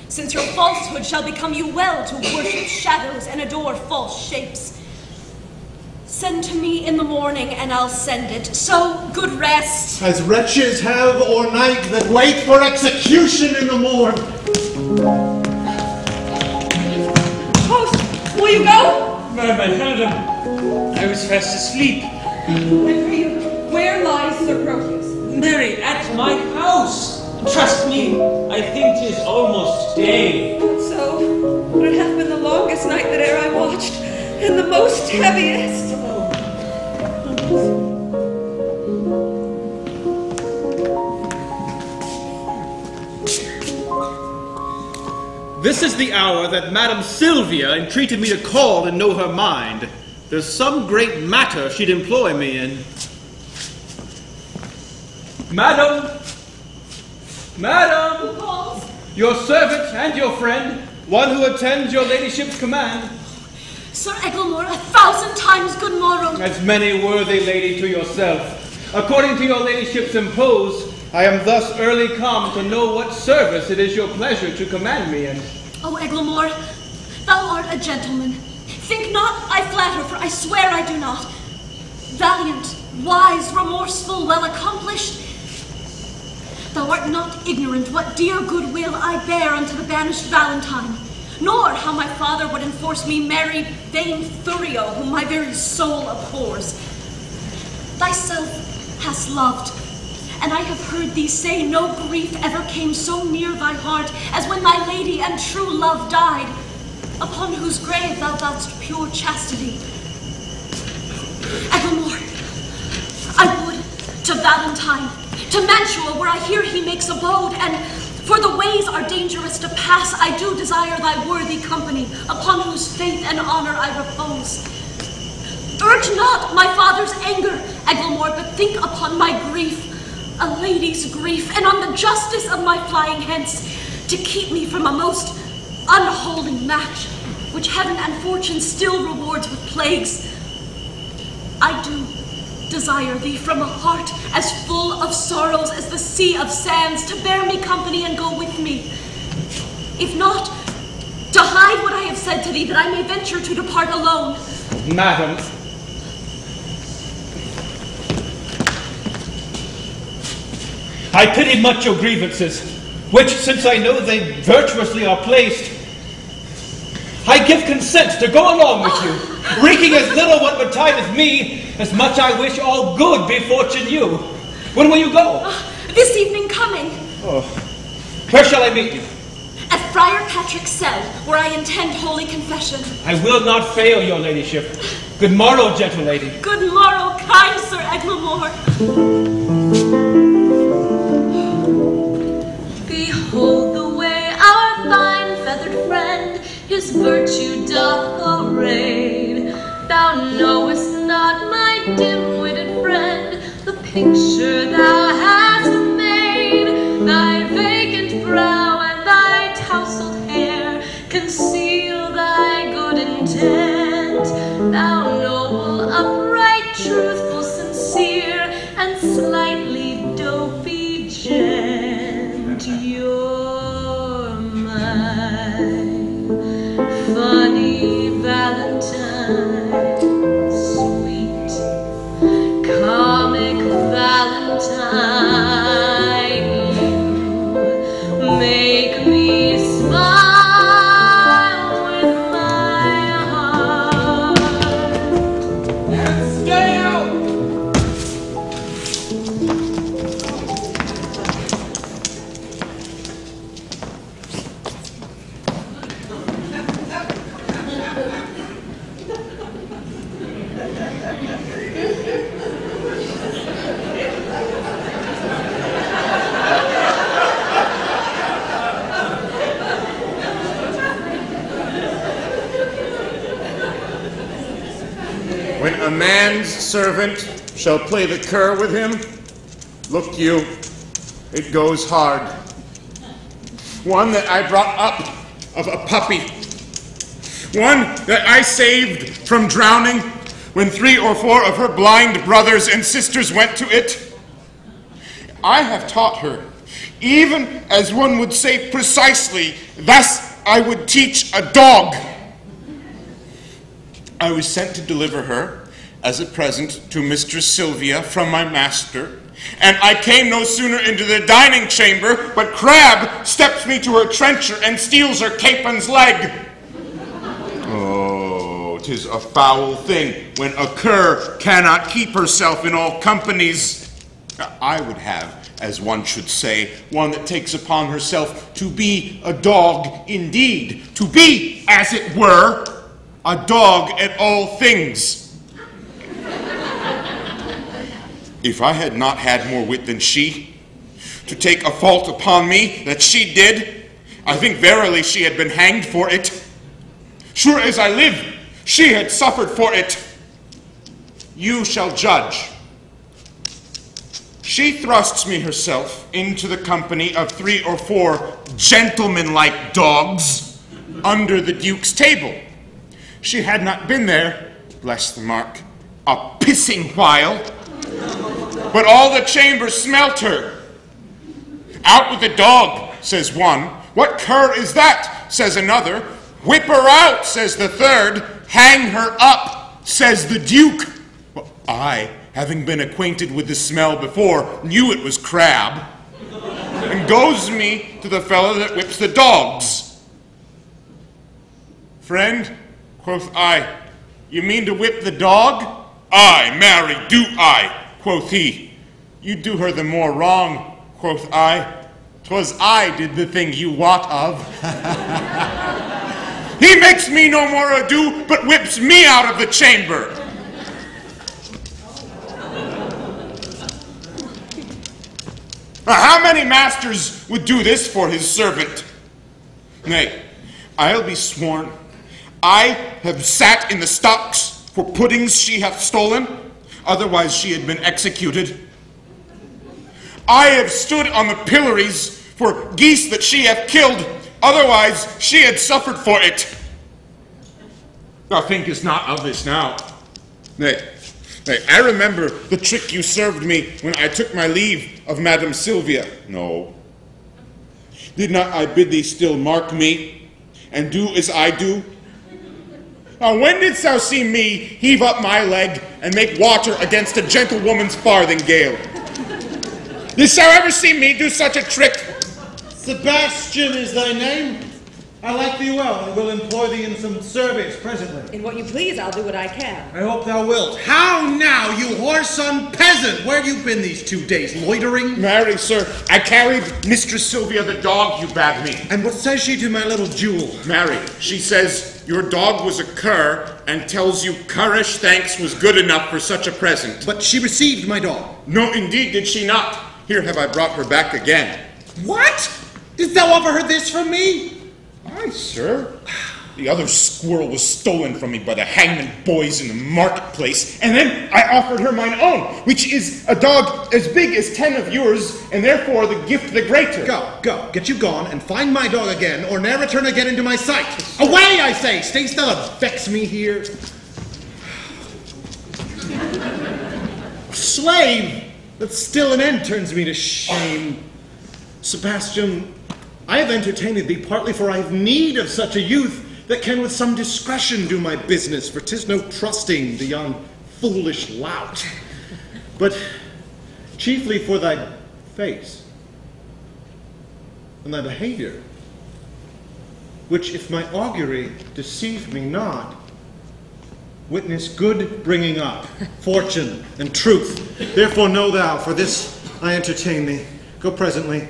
since your falsehood shall become you well to worship shadows and adore false shapes, send to me in the morning and I'll send it. So good rest. As wretches have o'ernight that wait for execution in the morn. Host, will you go? Madam, I was fast asleep. And for you, where lies Sir Proteus? Mary, at my house. Trust me, I think 'tis almost day. So, but it hath been the longest night that e'er I watched, and the most heaviest. This is the hour that Madam Silvia entreated me to call and know her mind. There's some great matter she'd employ me in. Madam! Madam! Who calls? Your servant and your friend, one who attends your ladyship's command. Sir Eglamour, 1,000 times good morrow. As many worthy lady to yourself. According to your ladyship's impose, I am thus early come to know what service it is your pleasure to command me in. Oh, Eglamour, thou art a gentleman. Think not I flatter, for I swear I do not. Valiant, wise, remorseful, well accomplished. Thou art not ignorant what dear goodwill I bear unto the banished Valentine, nor how my father would enforce me marry vain Thurio, whom my very soul abhors. Thyself hast loved, and I have heard thee say no grief ever came so near thy heart as when thy lady and true love died. upon whose grave thou vow'dst pure chastity. Eglamour, I would to Valentine, to Mantua, where I hear he makes abode, and for the ways are dangerous to pass, I do desire thy worthy company, upon whose faith and honor I repose. Urge not my father's anger, Eglamour, but think upon my grief, a lady's grief, and on the justice of my flying hence, to keep me from a most unholy match, which heaven and fortune still rewards with plagues. I do desire thee from a heart as full of sorrows as the sea of sands, to bear me company and go with me. If not, to hide what I have said to thee, that I may venture to depart alone. Madam, I pity much your grievances, which, since I know they virtuously are placed, I give consent to go along with you, wreaking as little what betideth me, as much I wish all good befortune you. When will you go? This evening coming. Oh. Where shall I meet you? At Friar Patrick's cell, where I intend holy confession. I will not fail, your ladyship. Good morrow, gentle lady. Good morrow, kind Sir Eglamour. Behold the way our fine feathered friend his virtue doth array. Thou knowest not, my dim-witted friend, the picture thou hast made. Thy vacant brow and thy tousled hair conceal thy good intent. Thou noble, upright, truthful, sincere, and slightly dopey gent. You're my funny Valentine, sweet comic Valentine. You make me smile with my heart. And stay out. When a man's servant shall play the cur with him, look you, it goes hard. One that I brought up of a puppy. One that I saved from drowning when 3 or 4 of her blind brothers and sisters went to it. I have taught her, even as one would say precisely, thus I would teach a dog. I was sent to deliver her as a present to Mistress Silvia from my master, and I came no sooner into the dining chamber, but Crab steps me to her trencher and steals her capon's leg. Oh, 'tis a foul thing when a cur cannot keep herself in all companies. I would have, as one should say, one that takes upon herself to be a dog indeed, to be, as it were, a dog at all things. If I had not had more wit than she, to take a fault upon me that she did, I think verily she had been hanged for it. Sure as I live, she had suffered for it. You shall judge. She thrusts me herself into the company of 3 or 4 gentleman-like dogs under the Duke's table. She had not been there, bless the mark, a pissing while, but all the chamber smelt her. Out with the dog, says one. What cur is that, says another. Whip her out, says the third. Hang her up, says the Duke. Well, I, having been acquainted with the smell before, knew it was Crab, and goes me to the fellow that whips the dogs. Friend, quoth I, you mean to whip the dog? Aye, marry, do I, quoth he. You do her the more wrong, quoth I. 'Twas I did the thing you wot of. He makes me no more ado, but whips me out of the chamber. How many masters would do this for his servant? Nay, I'll be sworn, I have sat in the stocks for puddings she hath stolen, otherwise she had been executed. I have stood on the pillories for geese that she hath killed, otherwise she had suffered for it. Thou thinkest not of this now. Nay, I remember the trick you served me when I took my leave of Madam Silvia. No. Did not I bid thee still mark me, and do as I do? Now when didst thou see me heave up my leg and make water against a gentlewoman's farthingale? Didst thou ever see me do such a trick? Sebastian is thy name. I like thee well, and will employ thee in some service presently. In what you please, I'll do what I can. I hope thou wilt. How now, you whoreson peasant? Where you been these 2 days? Loitering? Marry, sir, I carried Mistress Silvia the dog you bade me. And what says she to my little jewel? Marry, she says your dog was a cur, and tells you currish thanks was good enough for such a present. But she received my dog. No, indeed did she not. Here have I brought her back again. What? Didst thou offer her this from me? Aye, sir. The other squirrel was stolen from me by the hangman boys in the marketplace, and then I offered her mine own, which is a dog as big as 10 of yours, and therefore the gift the greater. Go, get you gone, and find my dog again, or ne'er return again into my sight. Away, I say! Stay still and vex me here. Slave! That still an end turns me to shame. Sebastian, I have entertained thee partly for I have need of such a youth that can with some discretion do my business, for 'tis no trusting the young foolish lout, but chiefly for thy face and thy behavior, which, if my augury deceive me not, witness good bringing up, fortune, and truth. Therefore know thou, for this I entertain thee. Go presently,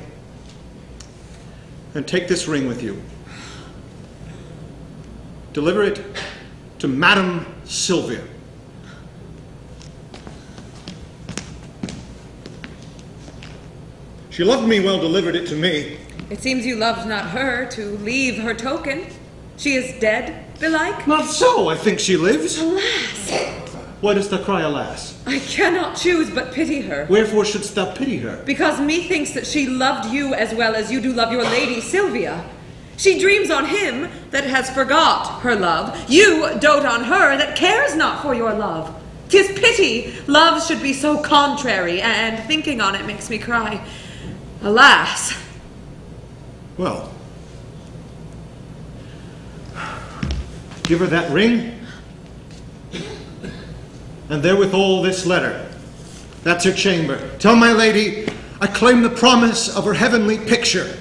and take this ring with you. Deliver it to Madam Silvia. She loved me well, delivered it to me. It seems you loved not her to leave her token. She is dead, belike? Not so, I think she lives. Alas! Why dost thou cry, alas? I cannot choose but pity her. Wherefore shouldst thou pity her? Because methinks that she loved you as well as you do love your lady Silvia. She dreams on him that has forgot her love. You dote on her that cares not for your love. 'Tis pity love should be so contrary, and thinking on it makes me cry. Alas! Well, give her that ring, and therewithal this letter. That's her chamber. Tell my lady, I claim the promise of her heavenly picture.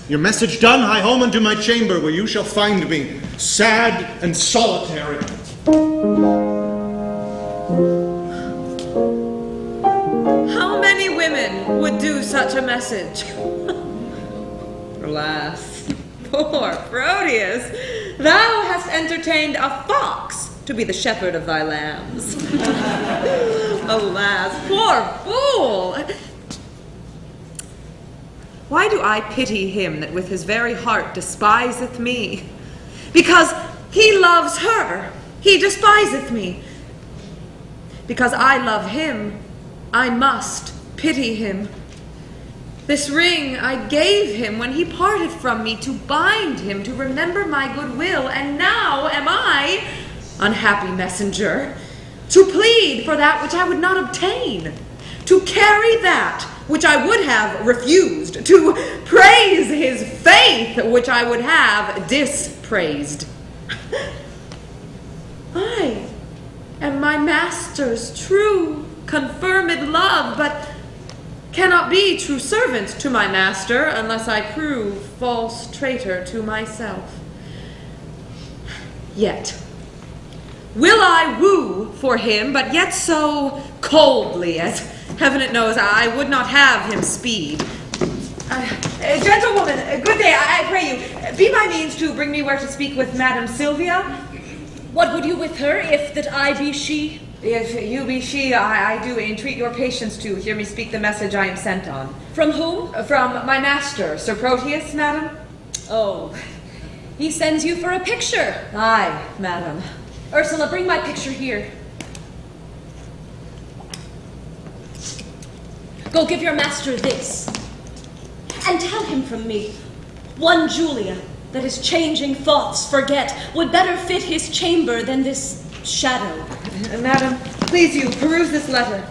Your message done, hie home unto my chamber, where you shall find me, sad and solitary. How many women would do such a message? Alas, poor Proteus, thou hast entertained a fox to be the shepherd of thy lambs. Alas, poor fool! Why do I pity him that with his very heart despiseth me? Because he loves her, he despiseth me. Because I love him, I must pity him. This ring I gave him when he parted from me to bind him, to remember my goodwill, and now am I, unhappy messenger, to plead for that which I would not obtain, to carry that which I would have refused, to praise his faith which I would have dispraised. I am my master's true confirmed love, but cannot be true servant to my master unless I prove false traitor to myself. Yet will I woo for him, but yet so coldly as heaven it knows I would not have him speed. Gentlewoman, good day, I pray you. Be my means to bring me where to speak with Madam Silvia. What would you with her, if that I be she? If you be she, I do entreat your patience to hear me speak the message I am sent on. From whom? From my master, Sir Proteus, madam. Oh, he sends you for a picture. Aye, madam. Ursula, bring my picture here. Go give your master this. And tell him from me, one Julia that is changing thoughts forget would better fit his chamber than this shadow. Madam, please you, peruse this letter.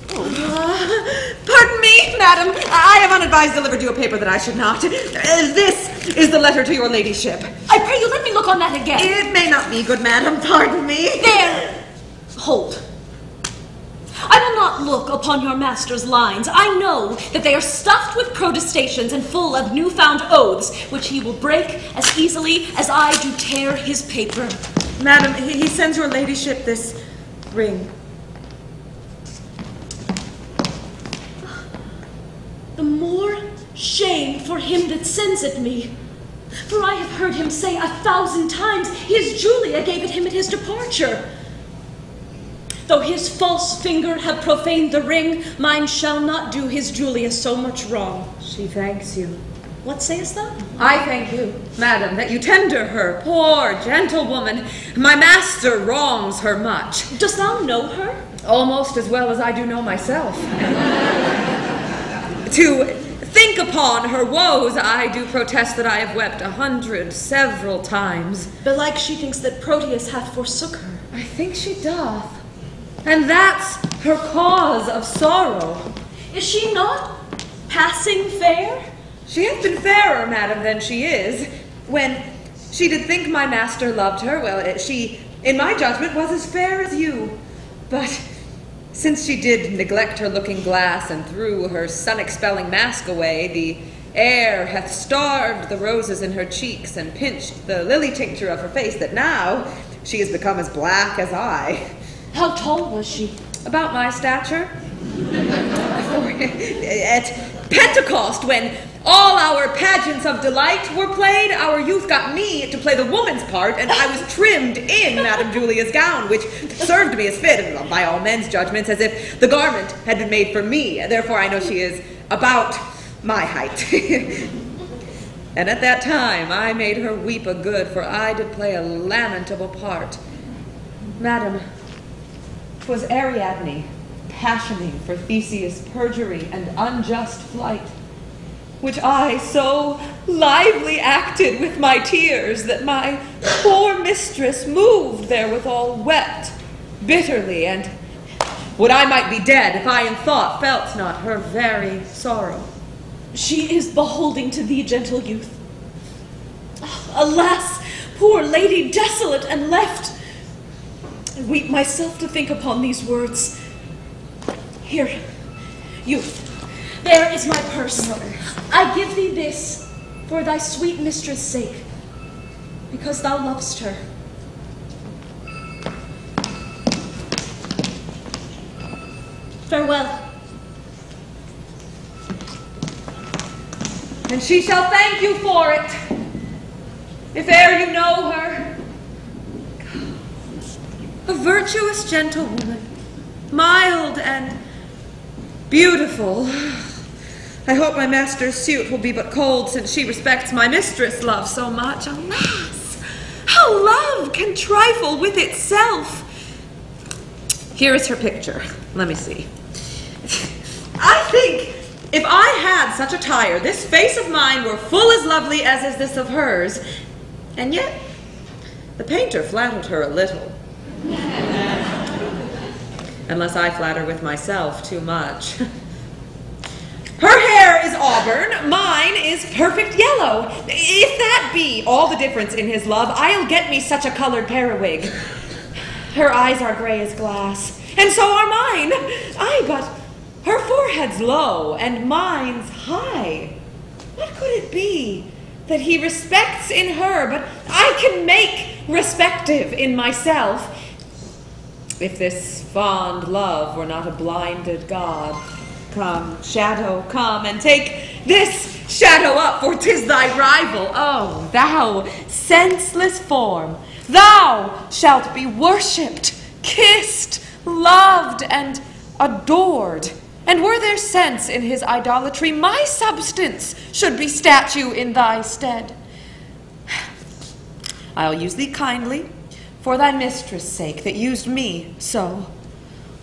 Pardon me, madam. I have unadvised delivered you a paper that I should not. This is the letter to your ladyship. I pray you let me look on that again. It may not be, good madam. Pardon me. There. Hold. I will not look upon your master's lines. I know that they are stuffed with protestations and full of newfound oaths, which he will break as easily as I do tear his paper. Madam, he sends your ladyship this ring. The more shame for him that sends it me. For I have heard him say 1,000 times his Julia gave it him at his departure. Though his false finger have profaned the ring, mine shall not do his Julia so much wrong. She thanks you. What sayest thou? I thank you, madam, that you tender her. Poor gentlewoman. My master wrongs her much. Dost thou know her? Almost as well as I do know myself. To think upon her woes, I do protest that I have wept 100 several times. Belike she thinks that Proteus hath forsook her. I think she doth. And that's her cause of sorrow. Is she not passing fair? She hath been fairer, madam, than she is. When she did think my master loved her, well, she, in my judgment, was as fair as you. But since she did neglect her looking glass and threw her sun-expelling mask away, the air hath starved the roses in her cheeks and pinched the lily tincture of her face, that now she is become as black as I. How tall was she? About my stature. At Pentecost, when all our pageants of delight were played, our youth got me to play the woman's part, and I was trimmed in Madame Julia's gown, which served me as fit, by all men's judgments, as if the garment had been made for me. Therefore I know she is about my height. And at that time I made her weep a good, for I did play a lamentable part. Madam, 'twas Ariadne, passioning for Theseus' perjury and unjust flight, which I so lively acted with my tears that my poor mistress, moved therewithal, wept bitterly, and would I might be dead if I in thought felt not her very sorrow. She is beholding to thee, gentle youth. Alas, poor lady, desolate and left. I weep myself to think upon these words. Here, youth, there is my purse. I give thee this for thy sweet mistress' sake, because thou lovest her. Farewell. And she shall thank you for it, if e'er you know her. A virtuous gentlewoman, mild and beautiful. I hope my master's suit will be but cold, since she respects my mistress' love so much. Alas, how love can trifle with itself. Here is her picture. Let me see. I think if I had such attire, this face of mine were full as lovely as is this of hers. And yet, the painter flattered her a little. Unless I flatter with myself too much. Her hair is auburn, mine is perfect yellow. If that be all the difference in his love, I'll get me such a colored periwig. Her eyes are gray as glass, and so are mine. Aye, but her forehead's low, and mine's high. What could it be that he respects in her, but I can make respective in myself, if this fond love were not a blinded god? Come, shadow, come, and take this shadow up, for 'tis thy rival. Oh, thou senseless form, thou shalt be worshipped, kissed, loved, and adored. And were there sense in his idolatry, my substance should be statue in thy stead. I'll use thee kindly, for thy mistress' sake that used me so.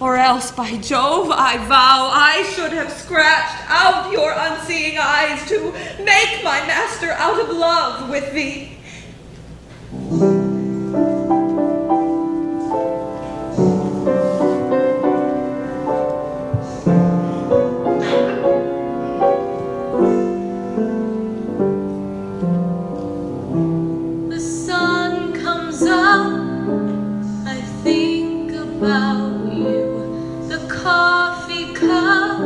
Or else, by Jove, I vow I should have scratched out your unseeing eyes to make my master out of love with thee. The sun comes up, I think about coffee cup,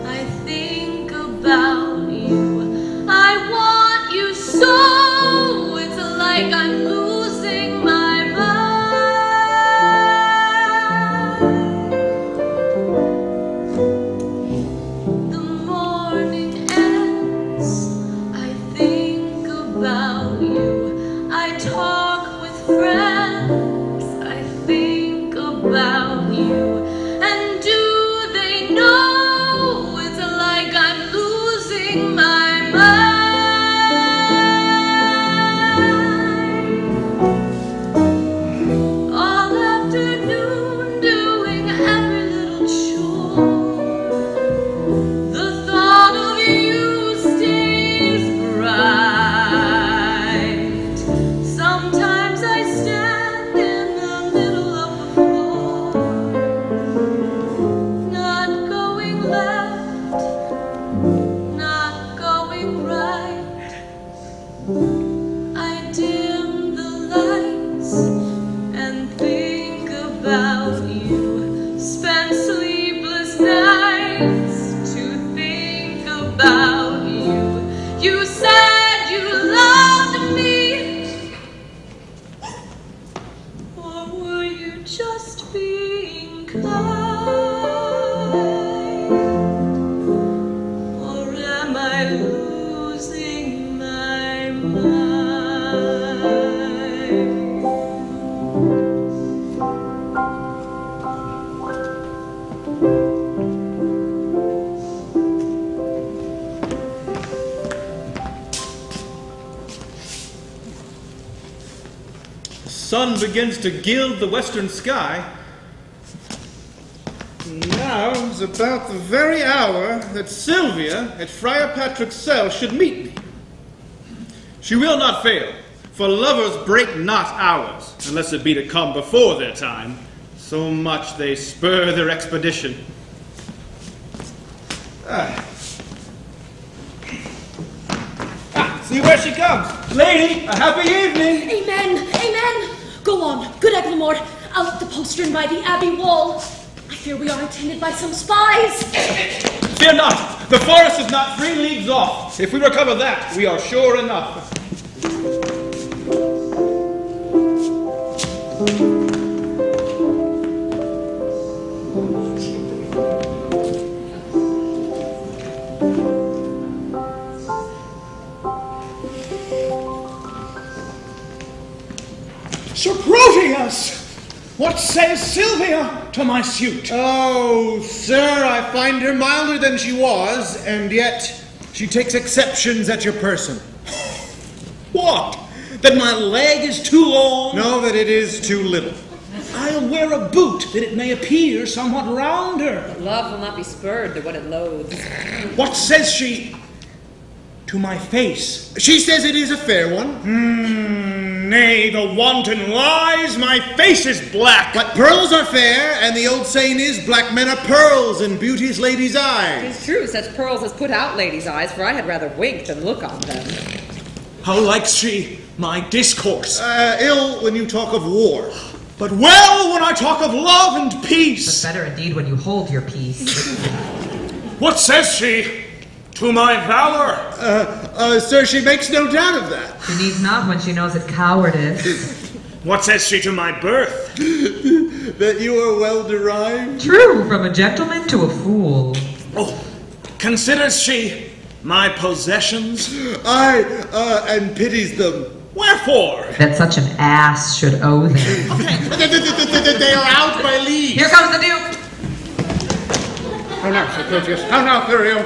I think about you. I want you so, it's like I'm losing my mind. The morning ends, I think about you. I talk with friends, I think about you. And do they know it's like I'm losing my mind? All afternoon doing every little chore. The thought of you stays bright. Sometimes I stand in the middle of the floor. Not going left, not going right. I dim the lights and think about you. Spend sleepless nights to think about you. You said you loved me, or were you just being kind? Am I losing my mind? The sun begins to gild the western sky. Now is about the very hour that Silvia at Friar Patrick's cell should meet me. She will not fail, for lovers break not hours, unless it be to come before their time. So much they spur their expedition. See where she comes. Lady, a happy evening. Amen, amen. Go on, good Eglamour, out the postern by the abbey wall. I fear we are attended by some spies. Fear not, the forest is not 3 leagues off. If we recover that, we are sure enough. Sir Proteus! What says Silvia to my suit? Oh, sir, I find her milder than she was, and yet she takes exceptions at your person. What? That my leg is too long? No, that it is too little. I'll wear a boot that it may appear somewhat rounder. But love will not be spurred to what it loathes. What says she to my face? She says it is a fair one. Nay, the wanton lies. My face is black. But pearls are fair, and the old saying is, black men are pearls in beauty's lady's eyes. It is true, such pearls as put out ladies' eyes, for I had rather wink than look on them. How likes she my discourse? Ill when you talk of war. But well when I talk of love and peace. But better indeed when you hold your peace. What says she to my valor? Sir, she makes no doubt of that. She needs not when she knows it cowardice. What says she to my birth? That you are well derived? True, from a gentleman to a fool. Oh, considers she my possessions? Aye, and pities them. Wherefore? That such an ass should owe them. They are out by leave. Here comes the Duke! How now, Sir Proteus? How now, Thurio?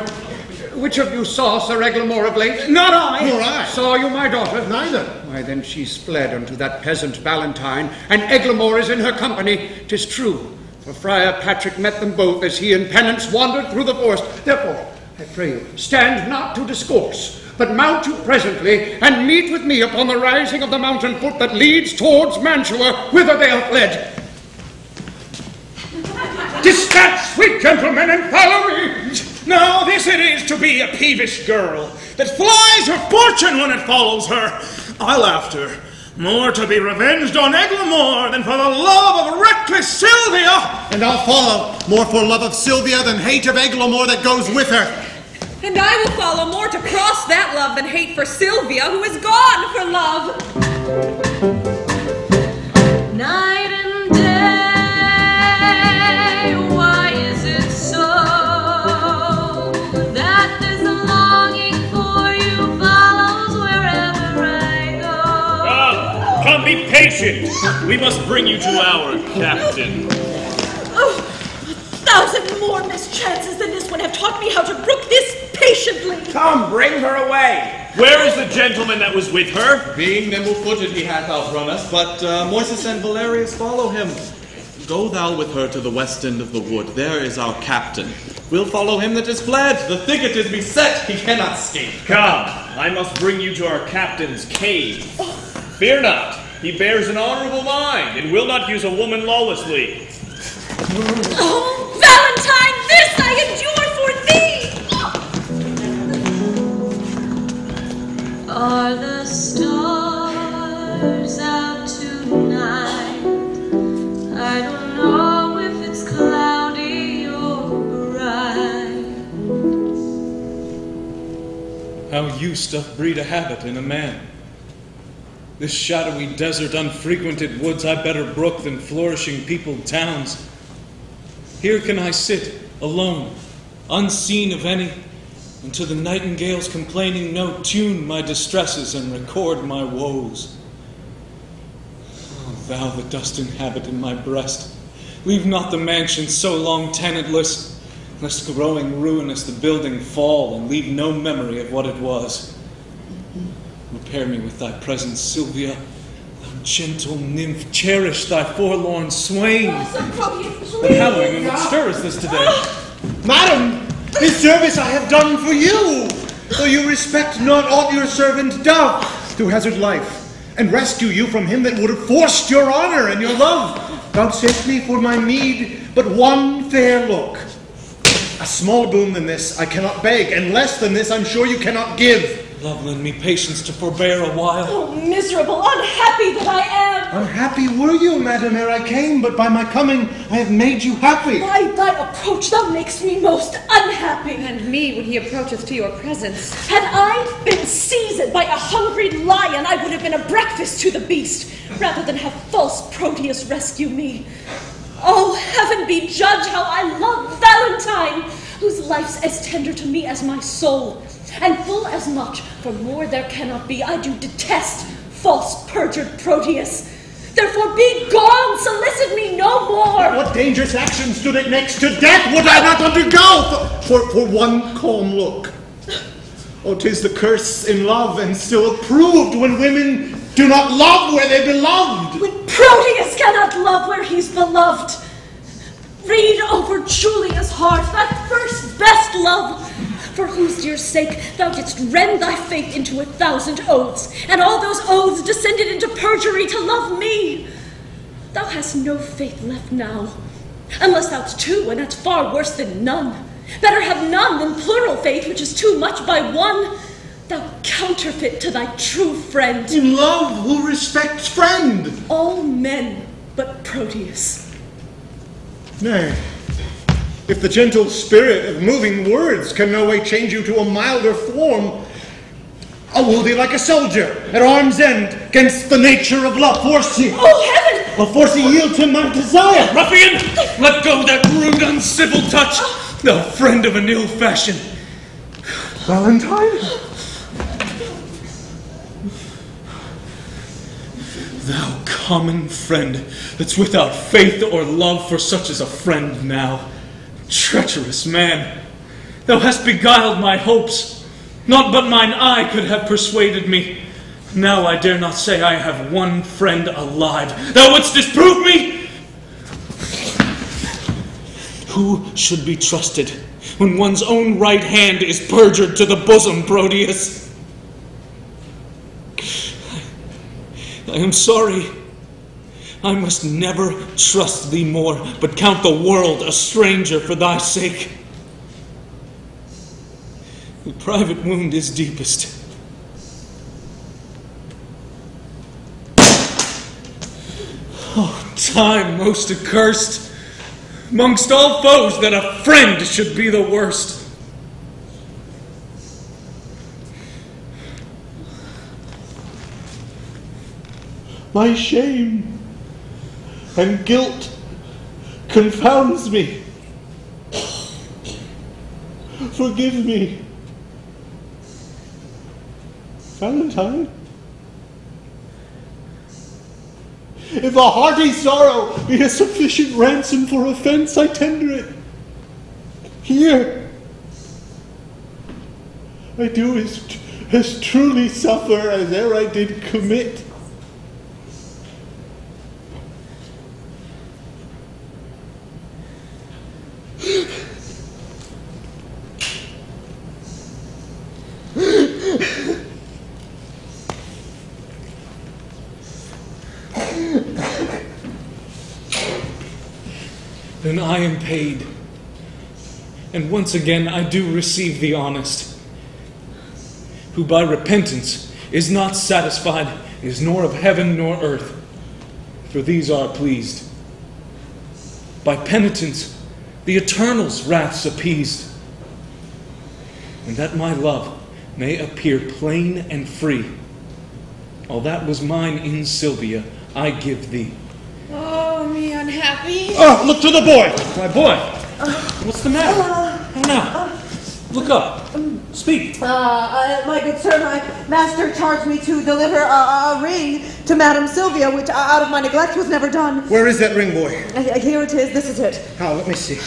Which of you saw Sir Eglamour of late? Not I. Nor I. Saw you my daughter? Neither. Why, then she's fled unto that peasant Valentine, and Eglamour is in her company. 'Tis true, for Friar Patrick met them both as he in penance wandered through the forest. Therefore, I pray you, stand not to discourse, but mount you presently, and meet with me upon the rising of the mountain foot that leads towards Mantua, whither they have fled. Dispatch, sweet gentlemen, and follow me! No, this it is to be a peevish girl, that flies her fortune when it follows her. I'll after, more to be revenged on Eglamour than for the love of reckless Silvia. And I'll follow, more for love of Silvia than hate of Eglamour that goes with her. And I will follow more to cross that love than hate for Silvia, who is gone for love. Night and day, why is it so that this longing for you follows wherever I go? Come, be patient. We must bring you to our captain. Oh, 1,000 more mischances than this one have taught me how to brook this patiently. Come, bring her away. Where is the gentleman that was with her? Being nimble-footed he hath outrun us, but Moises and Valerius follow him. Go thou with her to the west end of the wood. There is our captain. We'll follow him that is fled. The thicket is beset. He cannot escape. Come, I must bring you to our captain's cave. Fear not. He bears an honorable mind and will not use a woman lawlessly. Oh, Valentine, this I endure for thee! Are the stars out tonight? I don't know if it's cloudy or bright. How use doth breed a habit in a man. This shadowy desert, unfrequented woods I better brook than flourishing peopled towns. Here can I sit, alone, unseen of any, and to the nightingale's complaining note tune my distresses and record my woes. Oh, thou that dost inhabit in my breast, leave not the mansion so long tenantless, lest growing ruinous the building fall and leave no memory of what it was. Repair me with thy presence, Silvia, thou gentle nymph, cherish thy forlorn swain. What howling and what stir is this today? Madam, this service I have done for you, though you respect not aught your servant doth, to hazard life, and rescue you from him that would have forced your honor and your love. Vouchsafe me for my meed but one fair look. A small boon than this I cannot beg, and less than this I'm sure you cannot give. Love, lend me patience to forbear a while. Oh, miserable, unhappy that I am! Unhappy were you, madam, ere I came, but by my coming I have made you happy. By thy approach thou makest me most unhappy. And me when he approacheth to your presence. Had I been seized by a hungry lion, I would have been a breakfast to the beast, rather than have false Proteus rescue me. Oh, heaven be judge how I love Valentine, whose life's as tender to me as my soul, and full as much, for more there cannot be, I do detest false perjured Proteus. Therefore be gone, solicit me no more. What dangerous action stood it next to death would I not undergo for one calm look? Oh, 'tis the curse in love, and still approved when women do not love where they belonged. When Proteus cannot love where he's beloved. Read over Julia's heart, that first best love, for whose dear sake thou didst rend thy faith into 1,000 oaths, and all those oaths descended into perjury to love me. Thou hast no faith left now, unless thou'st two, and that's far worse than none. Better have none than plural faith, which is too much by one. Thou counterfeit to thy true friend. In love, who respects friend? All men but Proteus. Nay, if the gentle spirit of moving words can no way change you to a milder form, I'll woo thee like a soldier, at arm's end, against the nature of love. Force thee. Oh, heaven! Well, force thee yield to my desire. Ruffian, let go that rude, uncivil touch. thou friend of an ill fashion. Valentine? Thou common friend, that's without faith or love for such as a friend now. Treacherous man, thou hast beguiled my hopes. Not but mine eye could have persuaded me. Now I dare not say I have one friend alive. Thou wouldst disprove me? Who should be trusted when one's own right hand is perjured to the bosom, Proteus? I am sorry. I must never trust thee more, but count the world a stranger for thy sake. The private wound is deepest. Oh, time most accursed. Amongst all foes, that a friend should be the worst. My shame and guilt confounds me. Forgive me. Valentine? If a hearty sorrow be a sufficient ransom for offense, I tender it. Here. I do as truly suffer as e'er I did commit. Then I am paid, and once again I do receive the honest, who by repentance is not satisfied, is nor of heaven nor earth, for these are pleased. By penitence the Eternal's wrath's appeased, and that my love may appear plain and free, all that was mine in Silvia I give thee. Oh, me unhappy. Oh, look to the boy! My boy! What's the matter? Oh, now, look up. Speak. My good sir, my master charged me to deliver a ring to Madame Silvia, which out of my neglect was never done. Where is that ring, boy? Here it is. This is it. How? Let me see.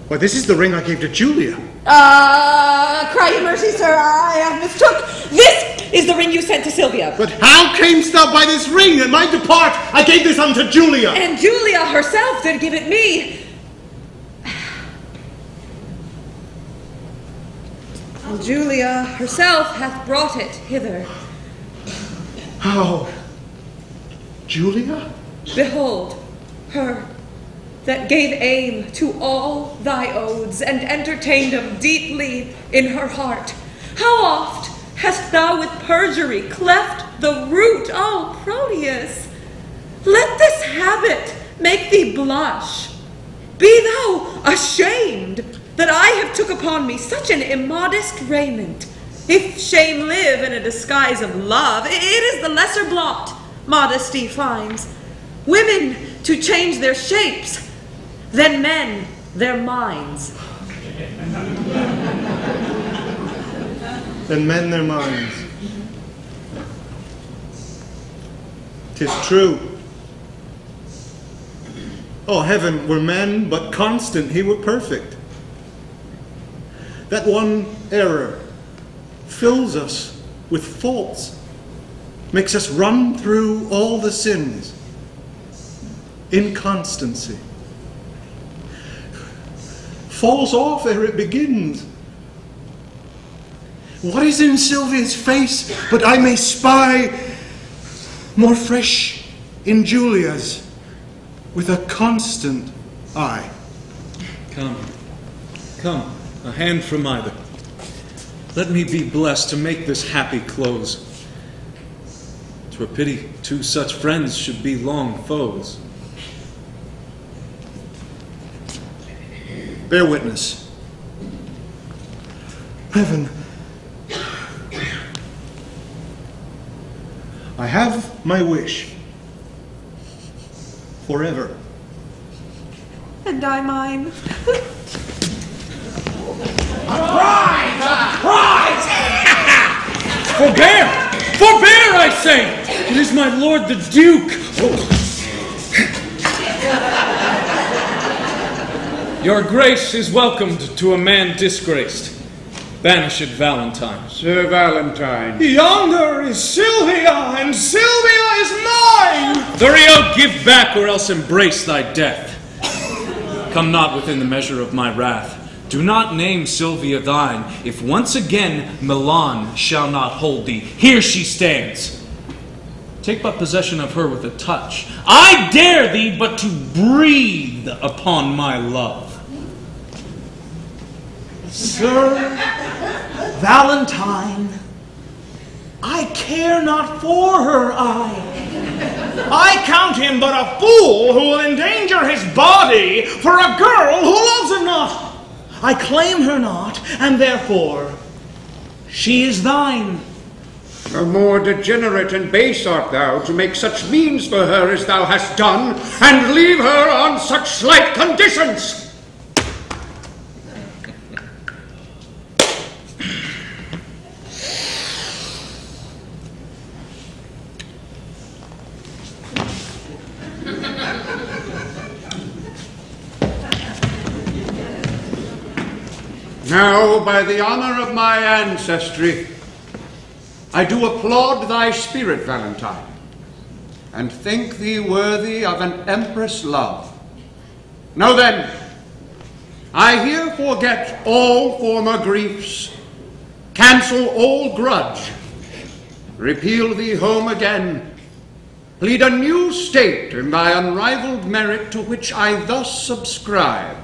Why, this is the ring I gave to Julia. Cry you mercy, sir. I mistook. This is the ring you sent to Silvia. But how camest thou by this ring? At my depart, I gave this unto Julia. And Julia herself did give it me. And Julia herself hath brought it hither. How? Julia? Behold, her that gave aim to all thy odes, and entertained them deeply in her heart. How oft hast thou with perjury cleft the root, O Proteus? Let this habit make thee blush. Be thou ashamed that I have took upon me such an immodest raiment. If shame live in a disguise of love, it is the lesser blot modesty finds. Women to change their shapes, then men their minds. Then men their minds. 'Tis true. Oh, heaven were men, but constant he were perfect. That one error fills us with faults, makes us run through all the sins. Inconstancy. Falls off ere it begins. What is in Silvia's face but I may spy more fresh in Julia's with a constant eye? Come, come, a hand from either. Let me be blessed to make this happy close. 'Twere pity two such friends should be long foes. Bear witness. Heaven, I have my wish forever. and I mine. A prize! A prize! Forbear! Forbear, I say! It is my lord the Duke! Your grace is welcomed to a man disgraced. Banished Valentine. Sir Valentine. Yonder is Silvia, and Silvia is mine! Thurio, give back or else embrace thy death. Come not within the measure of my wrath. Do not name Silvia thine, if once again Milan shall not hold thee. Here she stands. Take but possession of her with a touch. I dare thee but to breathe upon my love. Sir Valentine, I care not for her, I count him but a fool who will endanger his body for a girl who loves him not. I claim her not, and therefore she is thine. No more degenerate and base art thou to make such means for her as thou hast done, and leave her on such slight conditions. Now, by the honor of my ancestry, I do applaud thy spirit, Valentine, and think thee worthy of an empress' love. Now then, I here forget all former griefs, cancel all grudge, repeal thee home again, plead a new state in thy unrivaled merit to which I thus subscribe.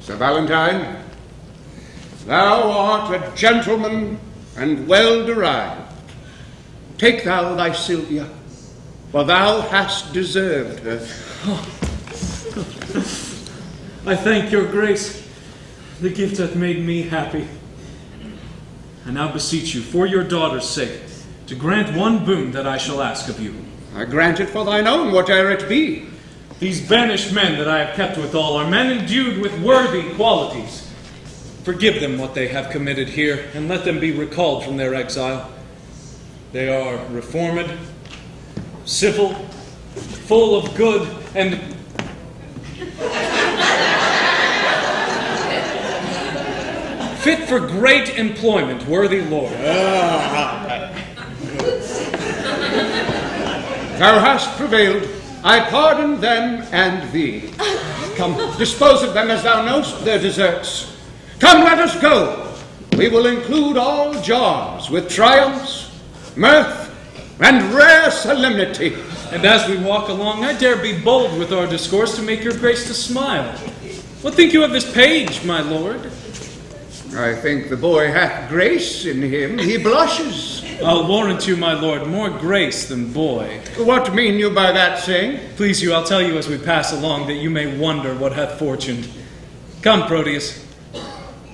Sir Valentine, thou art a gentleman and well derived. Take thou thy Silvia, for thou hast deserved her. I thank your grace. The gift hath made me happy. I now beseech you, for your daughter's sake, to grant one boon that I shall ask of you. I grant it for thine own, whate'er it be. These banished men that I have kept withal are men endued with worthy qualities. Forgive them what they have committed here, and let them be recalled from their exile. They are reformed, civil, full of good, and fit for great employment, worthy lord. Thou hast prevailed. I pardon them and thee. Come, dispose of them as thou knowst their deserts. Come, let us go. We will include all jars with triumphs, mirth, and rare solemnity. And as we walk along, I dare be bold with our discourse to make your grace to smile. What think you of this page, my lord? I think the boy hath grace in him. He blushes. I'll warrant you, my lord, more grace than boy. What mean you by that saying? Please you, I'll tell you as we pass along, that you may wonder what hath fortuned. Come, Proteus.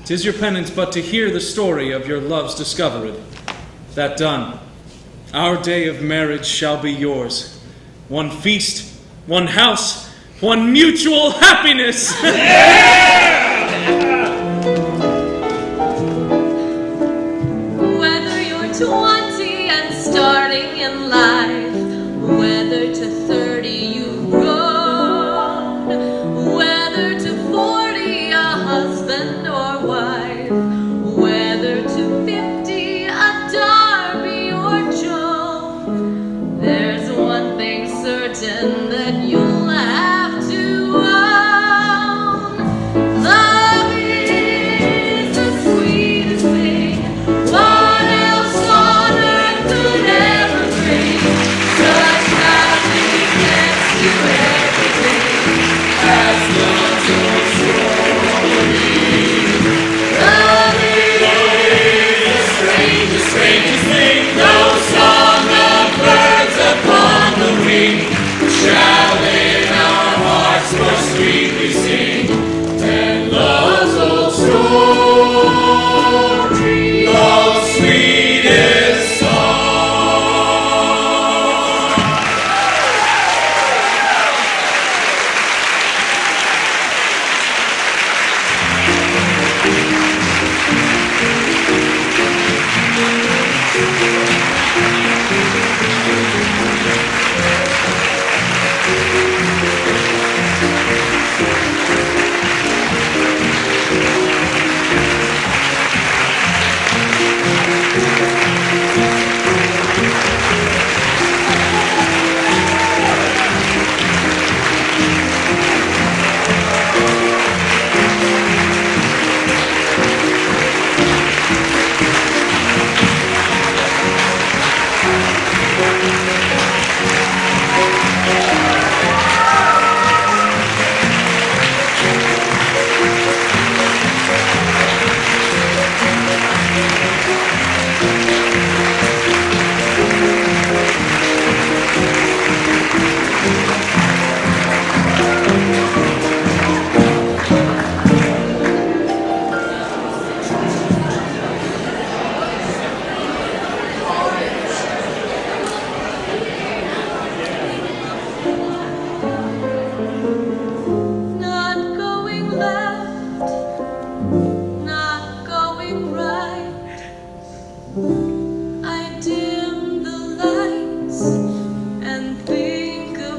'Tis your penance but to hear the story of your love's discovered. That done, our day of marriage shall be yours. One feast, one house, one mutual happiness! Whether you're 20 and starting in life, whether to 30 you've grown, whether to 40 a husband or wife, whether to 50 a Darby or Joan, there's one thing certain that you'll have to own. Love is the sweetest thing. What else on earth could ever bring such happiness to everything as love's your story? Love is the strangest, strangest thing. No song of birds upon the wing shall in our hearts more sweetly sing than love's old story, love's sweetest song.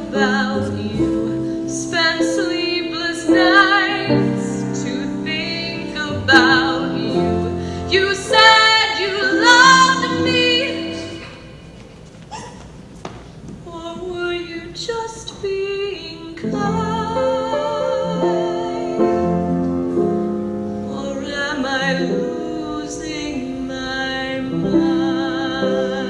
about you. Spent sleepless nights to think about you. You said you loved me. Or were you just being kind? Or am I losing my mind?